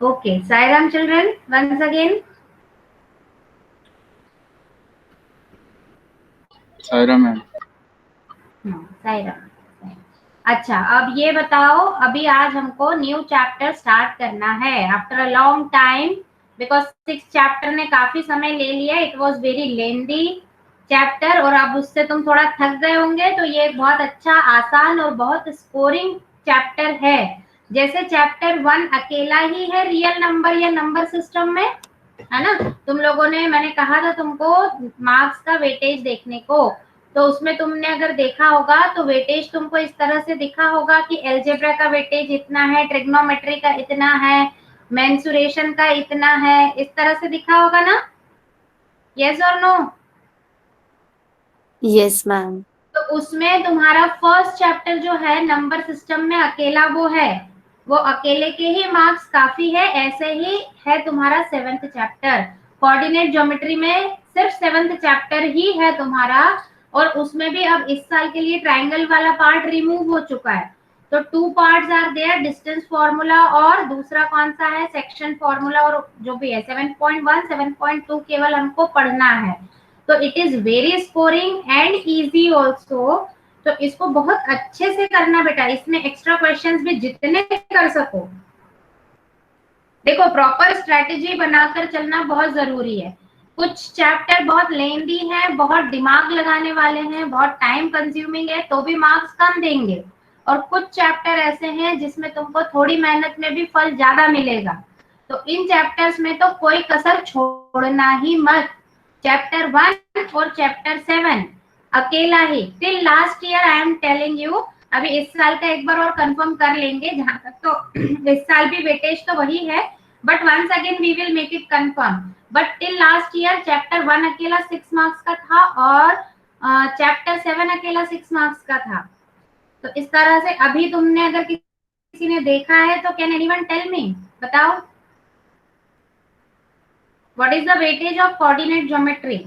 Okay, Sai Ram children, once again. Saira ma'am. Sai Ram. अच्छा, अब ये बताओ, अभी आज हमको न्यू चैप्टर स्टार्ट करना है after a long time, because 6 chapter ने काफी समय ले लिया। It was very lengthy chapter, और अब उससे तुम थोड़ा थक गए होंगे, तो ये एक बहुत अच्छा, आसान और बहुत स्कोरिंग चैप्टर है। जैसे चैप्टर 1 अकेला ही है रियल नंबर या नंबर सिस्टम में, है ना। तुम लोगों ने, मैंने कहा था तुमको मार्क्स का वेटेज देखने को, तो उसमें तुमने अगर देखा होगा तो वेटेज तुमको इस तरह से दिखा होगा कि एल्जेब्रा का वेटेज इतना है, ट्रिग्नोमेट्री का इतना है, मेंसुरेशन का इतना है, इस तरह से दिखा होगा ना। यस और नो? Yes ma'am. तो उसमें तुम्हारा फर्स्ट चैप्टर जो है नंबर सिस्टम में अकेला वो है, वो अकेले के ही मार्क्स काफी है। ऐसे ही है तुम्हारा 7th चैप्टर, कोऑर्डिनेट ज्योमेट्री में सिर्फ 7th चैप्टर ही है तुम्हारा, और उसमें भी अब इस साल के लिए ट्रायंगल वाला पार्ट रिमूव हो चुका है। तो 2 parts are there, distance formula और दूसरा कौन सा है, सेक्शन फॉर्मूला, और जो भी है 7.1 7.2 केवल हमको पढ़ना है। तो it is very scoring and easy also. तो इसको बहुत अच्छे से करना बेटा, इसमें एक्स्ट्रा क्वेश्चंस भी जितने कर सको। देखो, प्रॉपर स्ट्रेटेजी बनाकर चलना बहुत जरूरी है। कुछ चैप्टर बहुत लेंदी है, बहुत दिमाग लगाने वाले हैं, बहुत टाइम कंज्यूमिंग है, तो भी मार्क्स कम देंगे। और कुछ चैप्टर ऐसे हैं जिसमें तुमको थोड़ी मेहनत में भी फल ज्यादा मिलेगा। तो इन चैप्टर्स में तो कोई कसर छोड़ना ही मत। चैप्टर 1 और चैप्टर 7 अकेला ही till last year, I am telling you. अभी इस साल का एक बार और कंफर्म कर लेंगे, जहां तक तो इस साल भी वेटेज तो वही है, but once again we will make it confirm. But till last year chapter 1 अकेला 6 मार्क्स का था, और चैप्टर 7 अकेला 6 मार्क्स का था। तो इस तरह से अभी तुमने अगर किसी ने देखा है तो कैन एनीवन टेल मी, बताओ what is the weightage of coordinate geometry?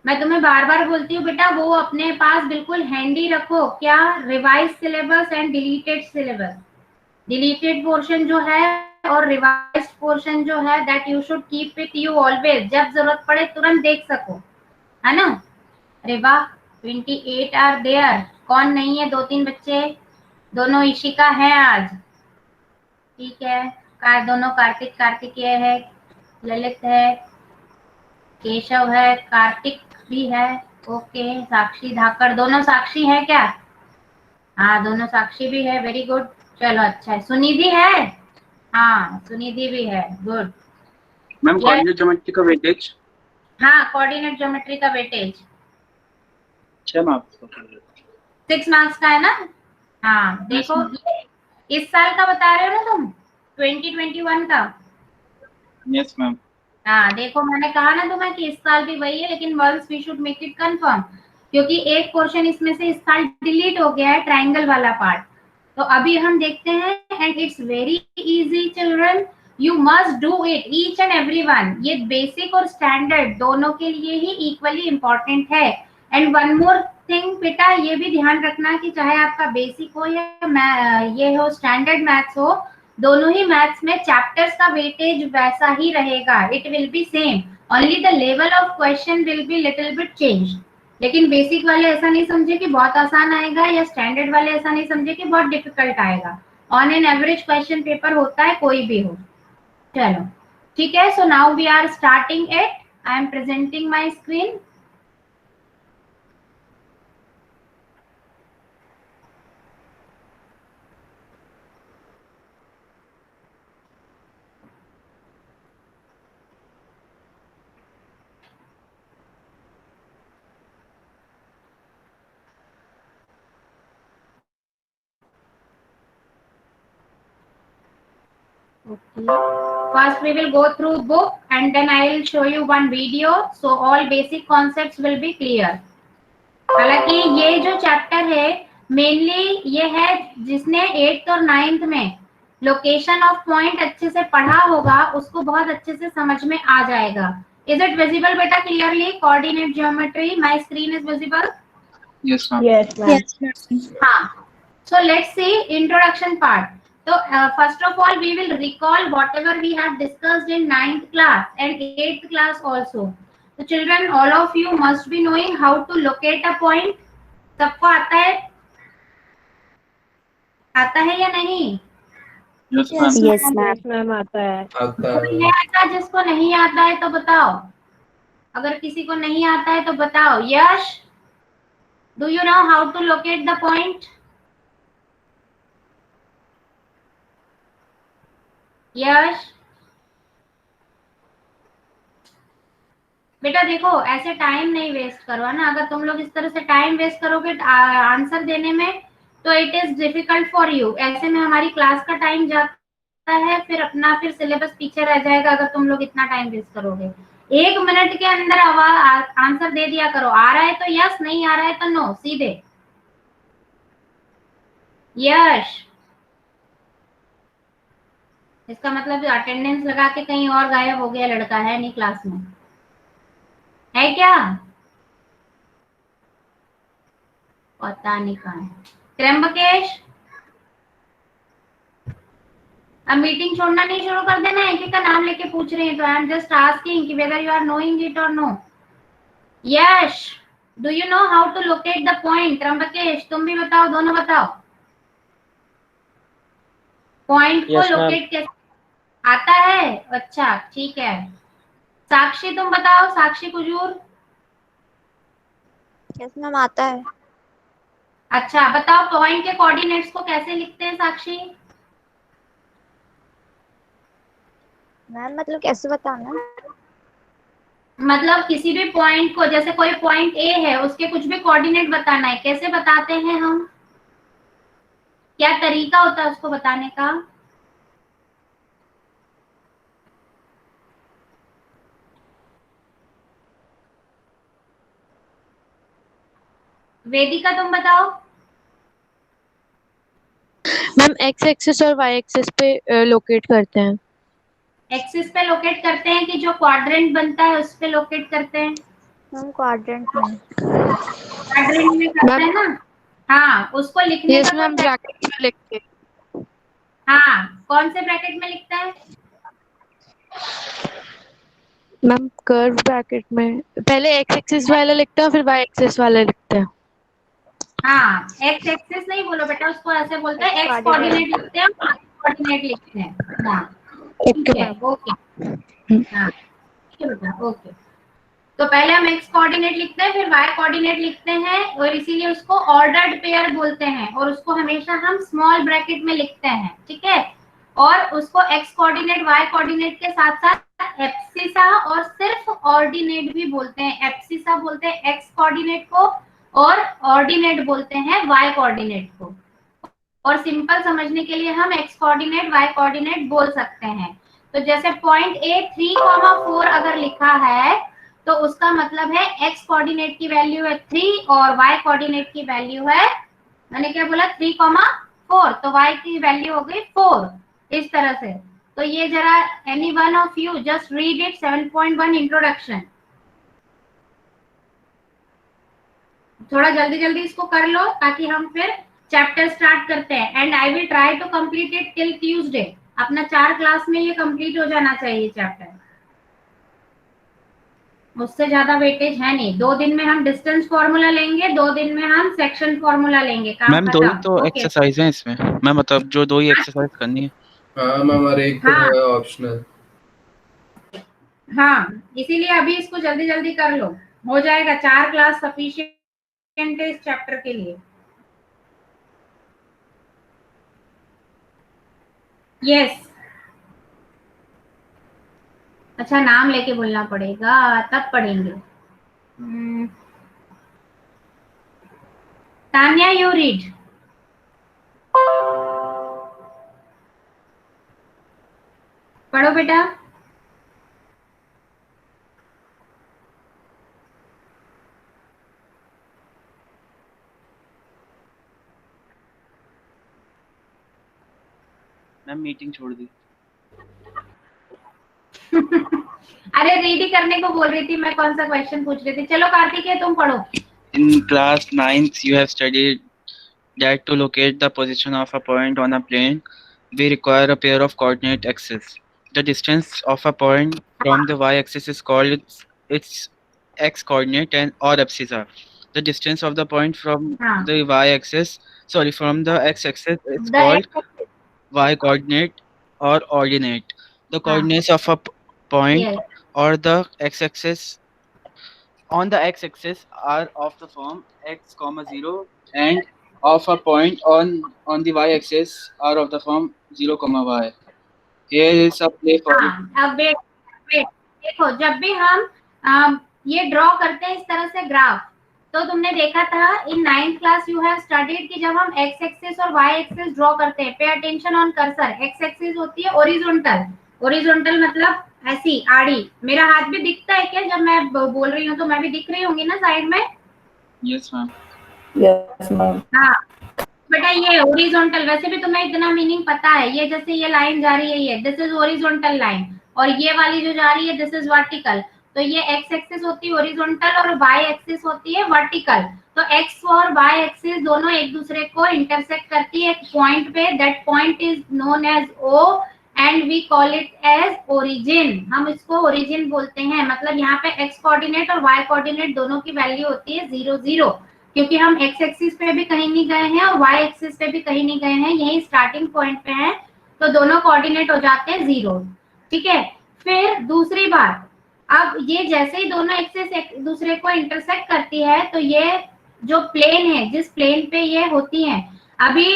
मैं तुम्हें बार बार बोलती हूँ बेटा, वो अपने पास बिल्कुल हैंडी रखो। क्या? Revise syllabus and deleted syllabus. Deleted portion जो है और रिवाइज्ड पोर्शन जो है, that you should keep with you always, जब जरूरत पड़े तुरंत देख सको, है ना। अरे वाह, 28 आर देयर। कौन नहीं है? 2-3 बच्चे, दोनों ईशिका है आज, ठीक है। दोनों कार्तिकेय है, ललित है, केशव है, कार्तिक भी है, ओके। साक्षी धाकड़, दोनों साक्षी है क्या? हाँ, दोनों साक्षी भी है, वेरी गुड। चलो अच्छा है। सुनिधि है? हाँ, सुनिधि भी है, गुड। मैम कोऑर्डिनेट ज्योमेट्री का वेटेज? हाँ, कोऑर्डिनेट ज्योमेट्री का वेटेज 6 मार्क्स 6 मार्क्स का है ना। हाँ देखो, इस साल का बता रहे हो ना तुम, 2021 का। Yes ma'am. हाँ देखो, मैंने कहा ना तुम्हें कि इस साल भी वही है, लेकिन once we should make it confirm, क्योंकि एक पोर्शन इसमें से इस साल डिलीट हो गया है, ट्रायंगल वाला पार्ट। तो अभी हम देखते हैं, and it's very easy children, you must do it each and every one. ये बेसिक और स्टैंडर्ड दोनों के लिए ही इक्वली इम्पोर्टेंट है। एंड वन मोर थिंग बेटा, ये भी ध्यान रखना कि चाहे आपका बेसिक हो या ये हो स्टैंडर्ड मैथ्स हो, दोनों ही मैथ्स में चैप्टर्स का वेटेज वैसा ही रहेगा, it will B same, only the level of question will be little bit change. लेकिन बेसिक वाले ऐसा नहीं समझे कि बहुत आसान आएगा, या स्टैंडर्ड वाले ऐसा नहीं समझे कि बहुत डिफिकल्ट आएगा। On an average question paper होता है, कोई भी हो। चलो ठीक है, so now we are starting it. I am presenting my screen. Okay. First we will go through book and then I will show you one video, so all basic concepts will be clear. हालांकि ये जो chapter है mainly ये है जिसने 8th और 9th में location of point अच्छे से पढ़ा होगा उसको बहुत अच्छे से समझ में आ जाएगा. Is it visible बेटा clearly? Coordinate geometry. My screen is visible. Yes, ma'am. Yes, ma'am. Yes, ma'am. हाँ. So let's see introduction part. So first of all we will recall whatever we have discussed in 9th class and 8th class also. So children, all of you must be knowing how to locate a point. सबको आता है या नहीं? Yes, Yes, ma'am. Yes, ma'am. ma'am. Yes, ma'am, आता है. आता कोई है. है ऐसा जिसको नहीं आता है तो बताओ. अगर किसी को नहीं आता है तो बताओ. यश, do you know how to locate the point? यश, बेटा देखो ऐसे टाइम नहीं वेस्ट करो ना. अगर तुम लोग इस तरह से टाइम वेस्ट करोगे आंसर देने में तो it is difficult for you. ऐसे में हमारी क्लास का टाइम जाता है, फिर सिलेबस पीछे रह जाएगा अगर तुम लोग इतना टाइम वेस्ट करोगे. 1 मिनट के अंदर आंसर दे दिया करो. आ रहा है तो यस, नहीं आ रहा है तो नो, सीधे. यश, इसका मतलब अटेंडेंस लगा के कहीं और गायब हो गया लड़का, है नहीं क्लास में, है क्या? पता नहीं कहाँ है. त्र्यंबकेश, अब मीटिंग छोड़ना नहीं शुरू कर देना. एक एक का नाम लेके पूछ रहे हैं तो आई एम जस्ट आस्किंग कि whether you are knowing it और no. Yash, do you know how to locate the point? Tryambakesh, तुम भी बताओ, दोनों बताओ. पॉइंट को Yes, ma'am. लोकेट कैसे आता है? अच्छा ठीक है. साक्षी तुम बताओ. साक्षी कुजूर. Yes, ma'am. आता है. अच्छा बताओ पॉइंट के कोऑर्डिनेट्स को कैसे लिखते हैं साक्षी? मैम मतलब कैसे बताना? मतलब किसी भी पॉइंट को, जैसे कोई पॉइंट ए है उसके कुछ भी कोऑर्डिनेट बताना है, कैसे बताते हैं हम? क्या तरीका होता है उसको बताने का? वेदिका तुम बताओ. मैम एक्स एक्सिस और वाई एक्सिस पे लोकेट करते हैं. एक्सिस पे लोकेट करते हैं कि जो क्वाड्रेंट बनता है उस पे लोकेट करते हैं? मैम क्वाड्रेंट में. क्वाड्रेंट में करते हैं ना. हाँ, उसको लिखने यस का मैम, कोई ब्रैकेट में लिखते हैं. हाँ, कौन से ब्रैकेट में लिखता है? मैम कर्व ब्रैकेट में पहले एक्स एक्सिस वाला लिखते हैं फिर वाई एक्सिस वाला लिखते हैं. हाँ, एक्स एक्सिस नहीं बोलो बेटा, उसको ऐसे बोलते हैं एक्स Coordinate. कोऑर्डिनेट लिखते हैं, वाई कोऑर्डिनेट लिखते हैं. हाँ ठीक ओके है. मैम. ओके. हाँ ठीक है बेटा. ओके. तो पहले हम एक्स कोऑर्डिनेट लिखते हैं, फिर वाई कोऑर्डिनेट लिखते हैं, और इसीलिए उसको ऑर्डर्ड पेयर बोलते हैं, और उसको हमेशा हम स्मॉल ब्रैकेट में लिखते हैं. ठीक है. और उसको एक्स कोऑर्डिनेट वाई कोऑर्डिनेट के साथ साथ एब्सिसा और सिर्फ ऑर्डिनेट भी बोलते हैं. एब्सिसा बोलते हैं एक्स कोऑर्डिनेट को और ऑर्डिनेट बोलते हैं वाई कोऑर्डिनेट को. और सिंपल समझने के लिए हम एक्स कोऑर्डिनेट वाई कोऑर्डिनेट बोल सकते हैं. तो जैसे पॉइंट ए 3,4 अगर लिखा है तो उसका मतलब है एक्स कोऑर्डिनेट की वैल्यू है 3 और वाई कोऑर्डिनेट की वैल्यू है, मैंने क्या बोला, 3,4. तो y की वैल्यू हो गई 4. इस तरह से. तो ये जरा any one of you just read it. 7.1 introduction. थोड़ा जल्दी जल्दी इसको कर लो ताकि हम फिर चैप्टर स्टार्ट करते हैं. And I will try to complete it till Tuesday. अपना 4 क्लास में ये कंप्लीट हो जाना चाहिए चैप्टर. उससे ज्यादा वेटेज है नहीं. 2 दिन में हम डिस्टेंस फॉर्मूला लेंगे, 2 दिन में हम सेक्शन फॉर्मूला लेंगे. काम मैम दो ही खत्म. तो एक्सरसाइज हैं इसमें. मैं मतलब जो 2 ही एक्सरसाइज करनी है. हाँ मैम, और एक तो हाँ. है ऑप्शनल. हाँ, इसीलिए अभी इसको जल्दी जल्दी कर लो, हो जाएगा. 4 क्लास सफिशिएंट है इस चैप्टर के लिए. यस. अच्छा, नाम लेके बोलना पड़ेगा तब पढ़ेंगे. Tanya, you read. पढ़ो बेटा. मैम मैम मीटिंग छोड़ दी। अरे रीड ही करने को बोल रही थी मैं, कौन सा क्वेश्चन पूछ रही थी। चलो कार्तिकेय तुम पढ़ो। In class 9th, you have studied that to locate the position of a point on a plane, we require a pair of coordinate axes. The distance of a point from the y-axis is called its x-coordinate and or abscissa. The distance of the point from हाँ, the y-axis, sorry, from the x-axis is the called x, y-coordinate or ordinate. The हाँ, coordinates of a point ये or the x-axis on the x-axis are of the form x comma 0 and of a point on the y-axis are of the form 0 comma y. Here is a play for it. हाँ। अब wait wait, देखो जब भी हम ये draw करते हैं इस तरह से ग्राफ, तो तुमने देखा था इन 9th class you have studied कि जब हम एक्स एक्सिस और वाई एक्सिस ड्रॉ करते हैं, pay attention on cursor. X axis होती है ओरिजोनटल, ओरिजोनटल मतलब ऐसी आड़ी। मेरा हाथ भी दिखता है क्या जब मैं बोल रही हूँ? तो मैं भी दिख रही होंगी ना साइड में? Yes ma'am. Yes, ma'am. हाँ बेटा, ये ओरिजोनटल, वैसे भी तुम्हें इतना मीनिंग पता है। ये जैसे ये लाइन जा रही है, ये दिस इज ओरिजोनटल लाइन, और ये वाली जो जा रही है दिस इज वर्टिकल। तो ये एक्स एक्सिस होती है ओरिजोनटल और वाई एक्सिस होती है वर्टिकल। तो एक्स और वाई एक्सिस दोनों एक दूसरे को इंटरसेक्ट करती है एक पॉइंट पे। That point is known as O and we call it as origin. हम इसको ओरिजिन बोलते हैं। मतलब यहाँ पे एक्स कोऑर्डिनेट और वाई कोऑर्डिनेट दोनों की वैल्यू होती है 0 0, क्योंकि हम एक्स एक्सिस पे भी कहीं नहीं गए हैं और वाई एक्सिस पे भी कहीं नहीं गए हैं, यही स्टार्टिंग पॉइंट पे हैं। तो दोनों कोऑर्डिनेट हो जाते हैं 0। ठीक है। फिर दूसरी बात, अब ये जैसे ही दोनों एक्सिस एक दूसरे को इंटरसेक्ट करती है, तो ये जो प्लेन है जिस प्लेन पे ये होती है, अभी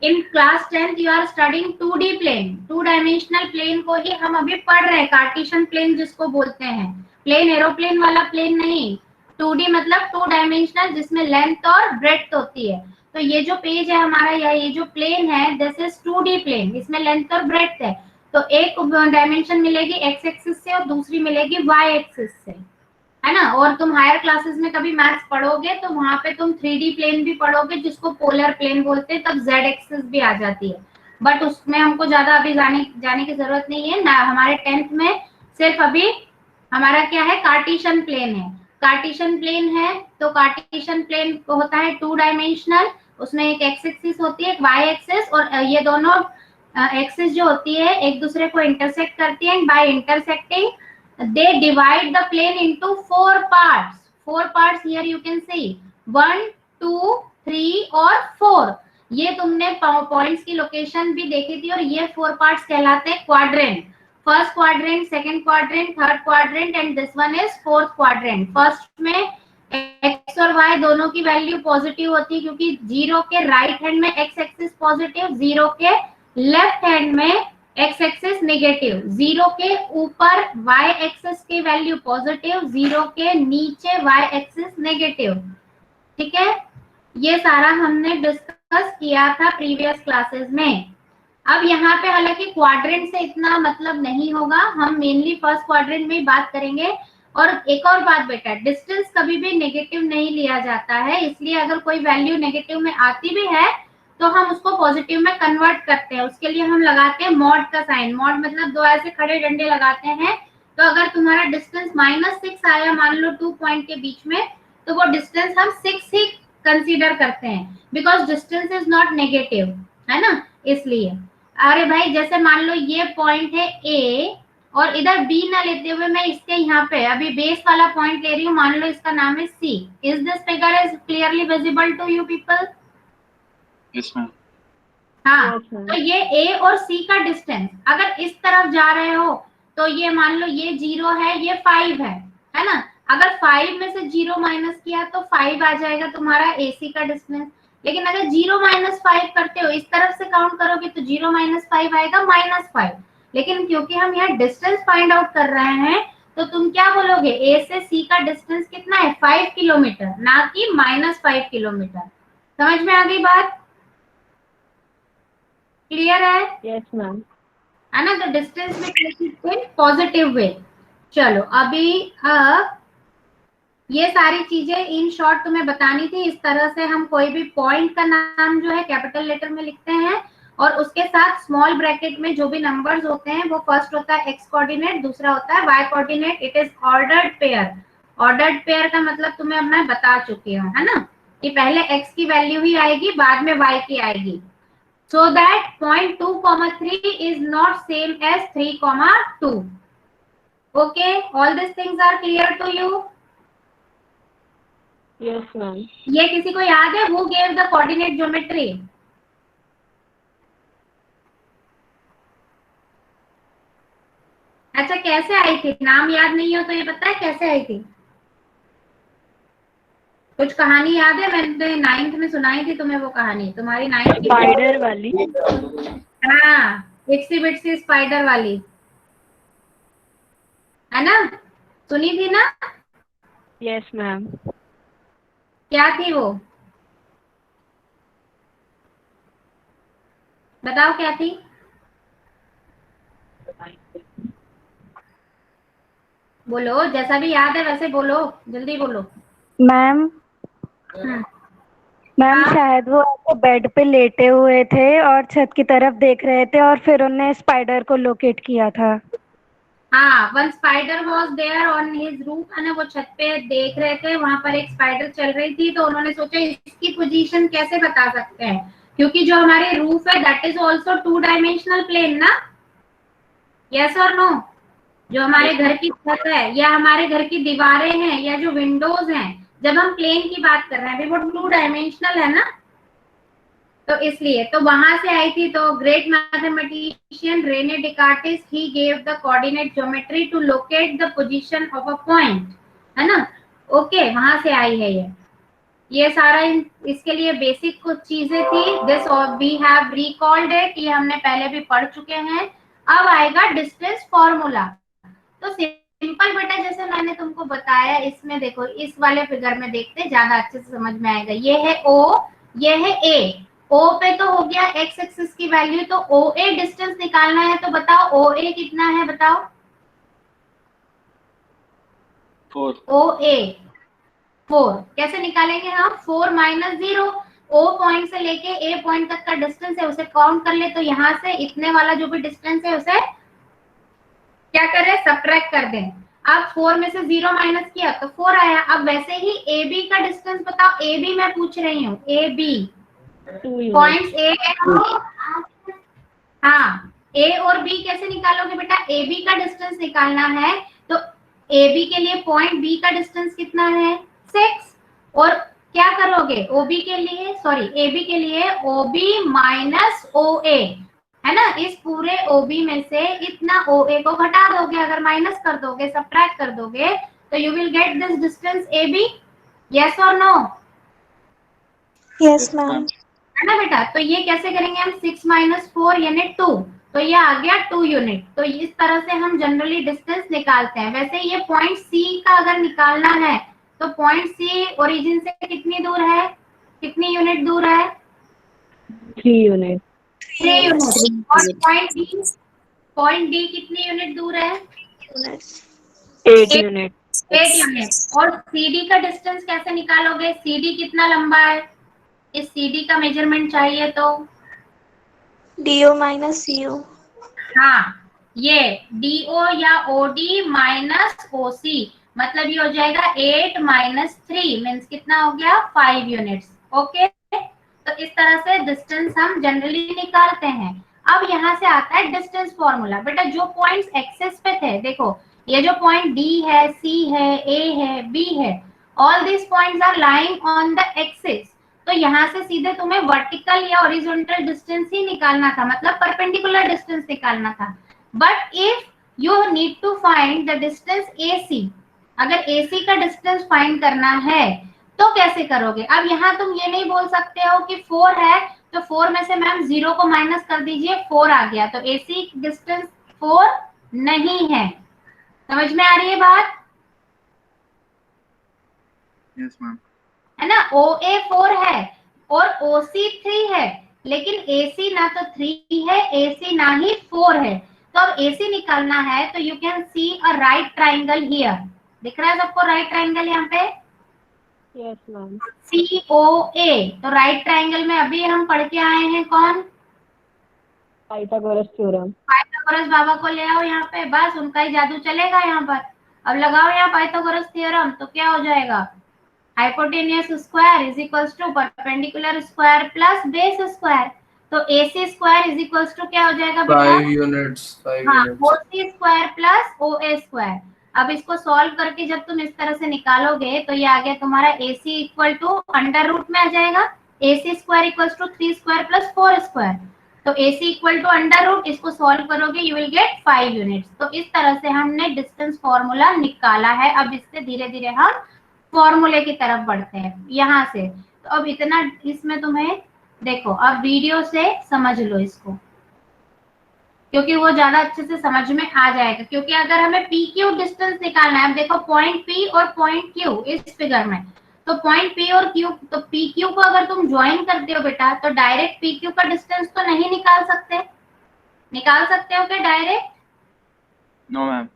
in class 10th you are studying 2D plane, 2 dimensional plane को ही हम अभी पढ़ रहे हैं, कार्टेशियन प्लेन जिसको बोलते हैं। प्लेन एरोप्लेन वाला प्लेन नहीं, 2D मतलब 2 डायमेंशनल जिसमें लेंथ और ब्रेड्थ होती है। तो ये जो पेज है हमारा, या ये जो प्लेन है दिस इज 2D प्लेन, इसमें लेंथ और ब्रेड्थ है। तो एक डायमेंशन मिलेगी एक्स एक्सिस से और दूसरी मिलेगी वाई एक्सिस से, है ना। और तुम हायर क्लासेस में कभी मैथ्स पढ़ोगे तो वहां पे तुम 3D प्लेन भी पढ़ोगे जिसको पोलर प्लेन बोलते हैं, तब जेड एक्सिस भी आ जाती है। बट उसमें हमको ज्यादा अभी जाने की जरूरत नहीं है ना। हमारे 10th में सिर्फ अभी हमारा क्या है, कार्टेशियन प्लेन है। कार्टेशियन प्लेन है तो कार्टेशियन प्लेन होता है 2 डायमेंशनल, उसमें एक एक्स एक्सिस होती है, एक वाई एक्सिस, और ये दोनों एक्सिस जो होती है एक दूसरे को इंटरसेक्ट करती है। By intersecting they divide the plane into 4 parts. 4 parts here you can see 1 2 3 और 4। ये तुमने पॉइंट्स की लोकेशन भी देखी थी, और ये 4 पार्ट्स कहलाते हैं quadrant. First quadrant, second quadrant, third quadrant and this one is fourth quadrant. First में एक्स और वाई दोनों की वैल्यू पॉजिटिव होती है, क्योंकि 0 के राइट हैंड में एक्स एक्सिस पॉजिटिव, 0 के लेफ्ट हैंड में एक्स एक्सिस नेगेटिव। 0 के ऊपर वाई एक्सिस की वैल्यू पॉजिटिव, 0 के नीचे वाई एक्सिस नेगेटिव। ठीक है, ये सारा हमने डिस्कस किया था प्रीवियस क्लासेस में। अब यहाँ पे हालांकि क्वाड्रेंट से इतना मतलब नहीं होगा, हम मेनली फर्स्ट क्वाड्रेंट में ही बात करेंगे। और एक और बात बेटा, डिस्टेंस कभी भी नेगेटिव नहीं लिया जाता है, इसलिए अगर कोई वैल्यू नेगेटिव में आती भी है तो हम उसको पॉजिटिव में कन्वर्ट करते हैं। उसके लिए हम लगाते हैं मॉड का साइन। मॉड मतलब 2 ऐसे खड़े डंडे लगाते हैं। तो अगर तुम्हारा डिस्टेंस -6 आया मान लो 2 पॉइंट के बीच में, तो वो डिस्टेंस हम 6 ही कंसीडर करते हैं, because distance is not negative, है ना, इसलिए। अरे भाई जैसे मान लो ये पॉइंट है ए, और इधर बी ना लेते हुए मैं इसके यहाँ पे अभी बेस वाला पॉइंट ले रही हूँ, मान लो इसका नाम है C. Is this figure is clearly visible to you people? Yes ma'am. हाँ, तो ये ए और सी का डिस्टेंस अगर इस तरफ जा रहे हो तो ये मान लो ये 0 है, ये 5 है ना। अगर 5 में से 0 माइनस किया तो 5 आ जाएगा तुम्हारा AC का डिस्टेंस। लेकिन अगर 0 - 5 करते हो, इस तरफ से काउंट करोगे तो 0 - 5 आएगा -5। लेकिन क्योंकि हम यहाँ डिस्टेंस फाइंड आउट कर रहे हैं, तो तुम क्या बोलोगे, ए से सी का डिस्टेंस कितना है, 5 किलोमीटर, ना कि -5 किलोमीटर। समझ में आ गई बात? क्लियर है? Yes ma'am. है ना। तो डिस्टेंस में पॉजिटिव वे। चलो अभी ये सारी चीजें इन शॉर्ट तुम्हें बतानी थी। इस तरह से हम कोई भी पॉइंट का नाम जो है कैपिटल लेटर में लिखते हैं, और उसके साथ स्मॉल ब्रैकेट में जो भी नंबर्स होते हैं वो फर्स्ट होता है एक्स कोऑर्डिनेट, दूसरा होता है y coordinate. It is ordered pair. Ordered pair का मतलब तुम्हें अब मैं बता चुकी हूँ, है ना, कि पहले x की वैल्यू ही आएगी, बाद में y की आएगी। So that point 2,3 is not same as 3,2। Okay, all this things are clear to you? Yes ma'am. ये किसी को याद है who gave the coordinate geometry? अच्छा, कैसे आई थी? नाम याद नहीं हो तो ये पता है कैसे आई थी? कुछ कहानी याद है? मैंने 9th में सुनाई थी तुम्हें वो कहानी, तुम्हारी 9th की। स्पाइडर वाली। हाँ, इट्सी बिट्सी स्पाइडर वाली, है ना? सुनी थी ना? Yes ma'am. क्या थी वो? बताओ क्या थी? बोलो, जैसा भी याद है वैसे बोलो, जल्दी बोलो। मैम हम्म, मैम हाँ। शायद वो ऐसे बेड पे लेटे हुए थे और छत की तरफ देख रहे थे और फिर उन्होंने स्पाइडर को लोकेट किया था। हाँ, one spider was there on his roof, है ना, वो छत पे देख रहे थे, वहां पर एक स्पाइडर चल रही थी, तो उन्होंने सोचा इसकी पोजीशन कैसे बता सकते हैं, क्योंकि जो हमारे रूफ है that is also 2 dimensional plane ना। यस और नो? जो हमारे घर की छत है या हमारे घर की दीवारें हैं या जो विंडोज हैं, जब हम प्लेन की बात कर रहे हैं अभी वो 2 डायमेंशनल है ना, तो इसलिए तो वहां से आई थी। तो ग्रेट मैथमेटिशियन रेने डेकार्टिस ही gave the coordinate geometry to locate the position of a point, है ना। ओके, वहां से आई है ये सारा। इसके लिए बेसिक कुछ चीजें थी, this we have recalled it, ये हमने पहले भी पढ़ चुके हैं। अब आएगा डिस्टेंस फॉर्मूला। तो सिंपल बेटा, जैसे मैंने तुमको बताया, इसमें देखो, इस वाले फिगर में देखते ज्यादा अच्छे से समझ में आएगा। ये है O, ये है A। O पे तो हो गया x एक्सिस की वैल्यू, तो OA डिस्टेंस निकालना है, तो बताओ OA कितना है, बताओ। 4। OA 4 कैसे निकालेंगे हम? 4 माइनस 0। O पॉइंट से लेके A पॉइंट तक का डिस्टेंस है, उसे काउंट कर ले, तो यहाँ से इतने वाला जो भी डिस्टेंस है उसे क्या करें, सब्ट्रैक्ट कर दें। अब 4 में से 0 माइनस किया तो 4 आया। अब वैसे ही AB का डिस्टेंस बताओ, AB मैं पूछ रही हूँ, AB 2 पॉइंट्स A है, हाँ, A और B कैसे निकालोगे बेटा? AB का डिस्टेंस निकालना है, तो AB के लिए पॉइंट B का डिस्टेंस कितना है? 6। और क्या करोगे OB के लिए, सॉरी AB के लिए OB माइनस OA, है ना, इस पूरे OB में से इतना OA को घटा दोगे, अगर माइनस कर दोगे, सब्ट्रैक्ट कर दोगे, तो you will get this distance AB। Yes और नो? Yes ma'am. है ना बेटा? तो ये कैसे करेंगे हम? 6 माइनस 4 यानी 2, तो ये आ गया 2 यूनिट। तो इस तरह से हम जनरली डिस्टेंस निकालते हैं। वैसे ये पॉइंट C का अगर निकालना है, तो पॉइंट C ओरिजिन से कितनी दूर है, कितनी यूनिट दूर है? 3 यूनिट। 3 यूनिट। और पॉइंट D कितनी यूनिट दूर है? 8 यूनिट। 8 यूनिट। और CD का डिस्टेंस कैसे निकालोगे? CD कितना लंबा है? इस CD का मेजरमेंट चाहिए तो DO माइनस CO। हाँ, ये DO या OD माइनस OC, मतलब ये हो जाएगा 8 माइनस 3 मीन्स कितना हो गया? 5 यूनिट्स। ओके, तो इस तरह से डिस्टेंस हम जनरली निकालते हैं। अब यहाँ से आता है डिस्टेंस फॉर्मूला। बेटा जो पॉइंट्स एक्सेस पे थे, देखो ये जो पॉइंट D है, C है, A है, B है, all this points are lying on the axis. तो यहाँ से सीधे तुम्हें वर्टिकल या हॉरिजॉन्टल डिस्टेंस ही निकालना था, मतलब परपेंडिकुलर डिस्टेंस निकालना था। But if you need to find the distance AC, अगर AC का डिस्टेंस फाइंड करना है तो कैसे करोगे? अब यहाँ तुम ये नहीं बोल सकते हो कि 4 है तो 4 में से मैम 0 को माइनस कर दीजिए, 4 आ गया, तो AC डिस्टेंस 4 नहीं है। समझ में आ रही है बात? Yes ma'am. है ना, OA 4 है और OC 3 है, लेकिन AC ना तो 3 है, AC ना ही 4 है। तो अब AC निकालना है, तो you can see a right triangle here. दिख रहा है सबको राइट ट्राइंगल यहाँ पे? Yes ma'am. COA। तो राइट ट्राइंगल में अभी हम पढ़ के आए हैं कौन? Pythagoras theorem. पाइथागोरस बाबा को ले आओ यहाँ पे, बस उनका ही जादू चलेगा यहाँ पर। अब लगाओ यहाँ पाइथागोरस थ्योरम, तो क्या हो जाएगा, hypotenuse square is equals to perpendicular square plus base square. तो AC square is equals to क्या हो जाएगा बेटा, 5 यूनिट्स, 5 हाँ, units. OC square plus OA square. अब इसको सॉल्व करके जब तुम इस तरह से निकालोगे तो ये आ गया तुम्हारा AC equal to under root में आ जाएगा, AC square equals to 3 square plus 4 square. तो AC equal to under root, इसको सॉल्व करोगे यू विल गेट 5 यूनिट्स। तो इस तरह से हमने डिस्टेंस फॉर्मूला निकाला है। अब इससे धीरे धीरे हम फॉर्मूले की तरफ बढ़ते हैं यहाँ से। तो अब इतना इसमें तुम्हें देखो, अब वीडियो से समझ लो इसको, क्योंकि वो ज्यादा अच्छे से समझ में आ जाएगा। क्योंकि अगर हमें PQ डिस्टेंस निकालना है, अब देखो पॉइंट P और पॉइंट Q इस फिगर में, तो पॉइंट P और Q, तो PQ को अगर तुम ज्वाइन करते हो बेटा, तो डायरेक्ट PQ का डिस्टेंस तो नहीं निकाल सकते। निकाल सकते हो क्या डायरेक्ट? No ma'am.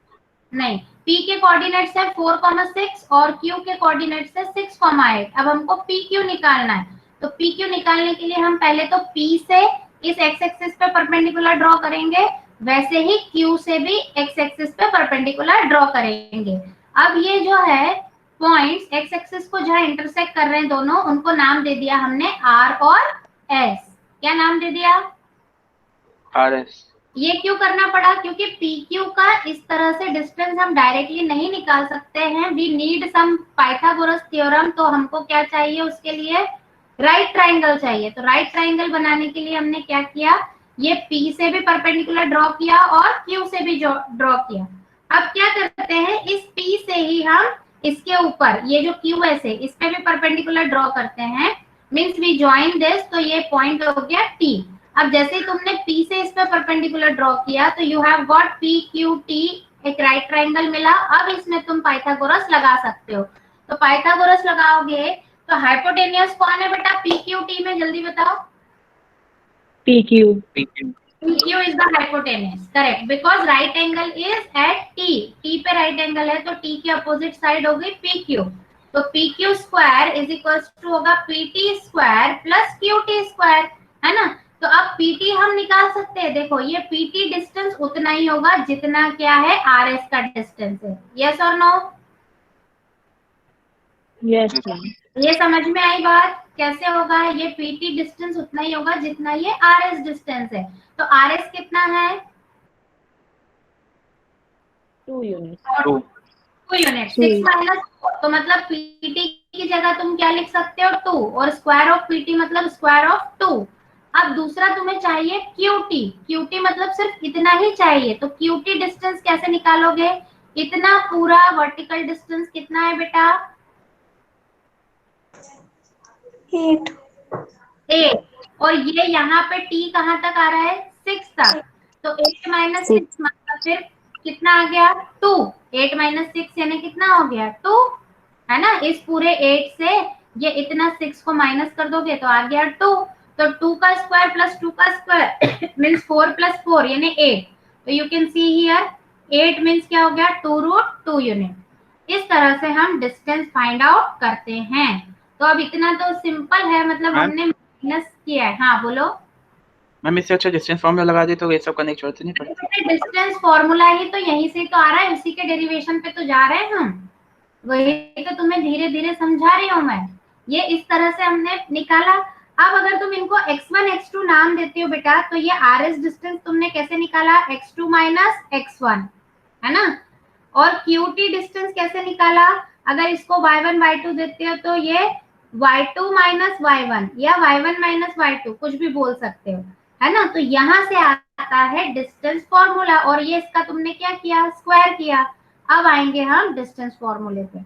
नहीं, P के कोऑर्डिनेट्स है 4,6 और Q के कोऑर्डिनेट्स है 6,8। अब हमको PQ निकालना है, तो PQ निकालने के लिए हम पहले तो P से इस x एक्सिस पे परपेंडिकुलर ड्रॉ करेंगे, वैसे ही Q से भी x एक्सिस पे परपेंडिकुलर ड्रॉ करेंगे। अब ये जो है पॉइंट्स x एक्सिस को जहां इंटरसेक्ट कर रहे हैं दोनों, उनको नाम दे दिया हमने R और S। क्या नाम दे दिया? RS। ये क्यों करना पड़ा? क्योंकि PQ का इस तरह से डिस्टेंस हम डायरेक्टली नहीं निकाल सकते हैं, we need some Pythagoras theorem. तो हमको क्या चाहिए उसके लिए? राइट ट्राइंगल चाहिए। तो राइट ट्राइंगल बनाने के लिए हमने क्या किया, ये P से भी परपेंडिकुलर ड्रॉ किया और Q से भी ड्रॉ किया। अब क्या करते हैं, इस P से ही हम इसके ऊपर ये जो QS है इस पे भी परपेंडिकुलर ड्रॉ करते हैं, मींस वी जॉइन दिस। तो ये पॉइंट हो गया T। अब जैसे ही तुमने P से इस पे परपेंडिकुलर ड्रॉ किया तो यू हैव गॉट PQT, एक राइट ट्राइंगल मिला। अब इसमें तुम पाइथागोरस लगा सकते हो। तो पाइथागोरस लगाओगे तो हाइपोटेनियस कौन है बेटा PQT में, जल्दी बताओ? PQ। PQ is the hypotenuse, correct, because right angle is at T। T पे राइट एंगल है तो T के अपोजिट साइड हो गई PQ। तो PQ square is equals to होगा PT square plus QT square, है ना। तो अब PT हम निकाल सकते हैं। देखो ये PT डिस्टेंस उतना ही होगा जितना क्या है RS का डिस्टेंस है। यस और नो? Yes ma'am. ये समझ में आई बात? कैसे होगा? ये PT डिस्टेंस उतना ही होगा जितना ये RS डिस्टेंस है। तो RS कितना है? 2 यूनिट्स। 2 unit, 6 minus 4। तो मतलब PT की जगह तुम क्या लिख सकते हो? 2, और स्क्वायर ऑफ PT मतलब स्क्वायर ऑफ 2। अब दूसरा तुम्हें चाहिए QT। QT मतलब सिर्फ इतना ही चाहिए। तो QT डिस्टेंस कैसे निकालोगे? इतना पूरा वर्टिकल डिस्टेंस कितना है बेटा? 8। और ये यहाँ पे T कहाँ तक आ रहा है? 6 तक। तो 8 माइनस 6 मतलब फिर कितना आ गया? 2। 8 माइनस 6 यानी कितना हो गया? 2, है ना। इस पूरे 8 से ये इतना 6 को माइनस कर दोगे तो आ गया 2। तो 2 का स्क्वायर प्लस 2 का स्क्वायर मीन्स 4 प्लस 4 यानी 8। तो you can see here 8 means क्या हो गया? 2√2 यूनिट। इस तरह से हम डिस्टेंस फाइंड आउट करते हैं। तो अब इतना तो सिंपल है, मतलब हमने माइनस किया है। हाँ बोलो मैम। इससे अच्छा डिस्टेंस फॉर्मूला लगा दे तो ये सब करने की जरूरत नहीं पड़ती। डिस्टेंस फॉर्मूला ही तो यहीं से तो आ रहा है, उसी के डेरिवेशन पे तो जा रहे हैं हम। वही तो तुम्हें धीरे धीरे समझा रही हूँ मैं। ये इस तरह से हमने निकाला। अब अगर तुम इनको x1 x2 नाम देते हो बेटा, तो ये RS डिस्टेंस तुमने कैसे निकाला? x2 माइनस x1, है ना। और QT डिस्टेंस कैसे निकाला? अगर इसको y1 y2 देते हो तो ये y2 माइनस y1 या y1 माइनस y2 कुछ भी बोल सकते हो, है ना। तो यहाँ से आता है डिस्टेंस फॉर्मूला, और ये इसका तुमने क्या किया? स्क्वायर किया। अब आएंगे हम डिस्टेंस फॉर्मूले पे।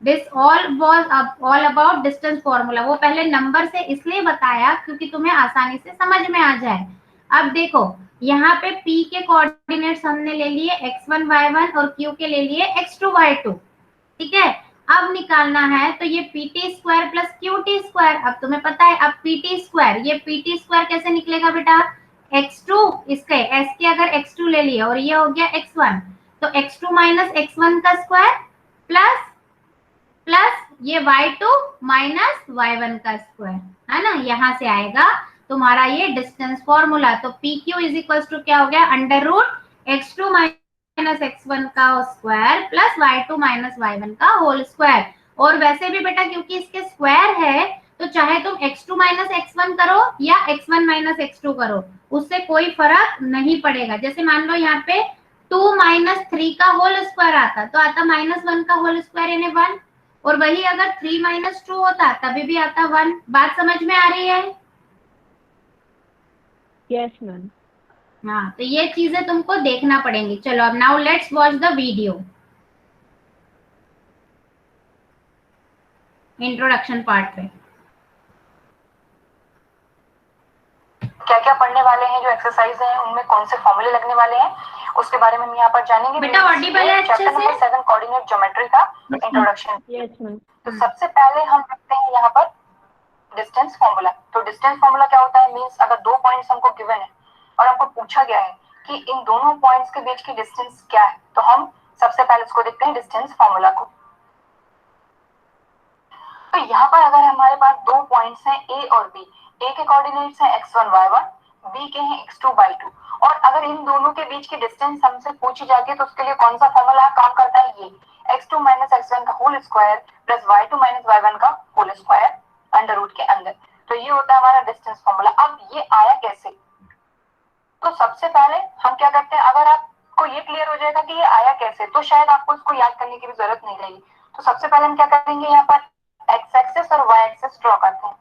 This all was all about distance formula. वो पहले नंबर से इसलिए बताया क्योंकि तुम्हें आसानी से समझ में आ जाए। अब देखो यहाँ पे P के कोऑर्डिनेट्स हमने ले लिए x1 y1 और Q के ले लिए x2 y2, ठीक है। अब निकालना है तो ये PT square plus QT square. अब तुम्हें पता है, अब PT स्क्वायर, ये PT स्क्वायर कैसे निकलेगा बेटा? x2 इसके s के अगर x2 ले लिया और ये हो गया x1, तो x2 माइनस x1 का स्क्वायर प्लस ये y2 माइनस y1 का स्क्वायर, है ना। यहाँ से आएगा तुम्हारा ये डिस्टेंस फॉर्मूला। तो PQ इज इक्वल टू क्या हो गया, under root x2 minus x1 का square plus y2 minus y1 का होल स्क्वायर। और वैसे भी बेटा क्योंकि इसके स्क्वायर है तो चाहे तुम x2 माइनस x1 करो या x1 माइनस x2 करो, उससे कोई फर्क नहीं पड़ेगा। जैसे मान लो यहाँ पे 2 माइनस 3 का होल स्क्वायर आता तो आता -1 का होल स्क्वायर यानी 1, और वही अगर 3 माइनस 2 होता तभी भी आता 1। बात समझ में आ रही है? Yes, ma'am. हाँ, तो ये चीजें तुमको देखना पड़ेंगी। चलो अब now let's watch the video, introduction part पे। क्या क्या पढ़ने वाले हैं, जो एक्सरसाइज हैं उनमें कौन से फॉर्मूले लगने वाले हैं, उसके बारे में हम यहाँ पर जानेंगे। बेटा ऑडिबल है अच्छे चैप्टर नंबर से? 7 कोऑर्डिनेट ज्योमेट्री का इंट्रोडक्शन। Yes, ma'am. तो सबसे पहले हम देखते हैं यहाँ पर डिस्टेंस फॉर्मूला। तो डिस्टेंस फॉर्मूला क्या होता है, मींस अगर दो पॉइंट्स हमको गिवन है और हमको पूछा गया है कि इन दोनों पॉइंट्स के बीच की डिस्टेंस क्या है, तो हम सबसे पहले इसको देखते हैं डिस्टेंस फॉर्मूला को। तो यहाँ पर अगर हमारे पास दो पॉइंट्स हैं A और B, A के कोऑर्डिनेट्स हैं x1 y1, B के हैं x2 y2, और अगर इन दोनों के बीच की डिस्टेंस हमसे पूछी जाती है तो उसके लिए कौन सा फॉर्मूला काम करता है, ये x2 माइनस x1 का whole square plus y2 minus y1 का होल स्क्वायर अंडर रूट के अंदर। तो ये होता है हमारा डिस्टेंस फॉर्मूला। अब ये आया कैसे, तो सबसे पहले हम क्या करते हैं, अगर आपको ये क्लियर हो जाएगा कि ये आया कैसे तो शायद आपको इसको याद करने की भी जरूरत नहीं रहेगी। तो सबसे पहले हम क्या करेंगे, यहाँ पर एक्स एक्सिस और वाई एक्सिस ड्रॉ करते हैं।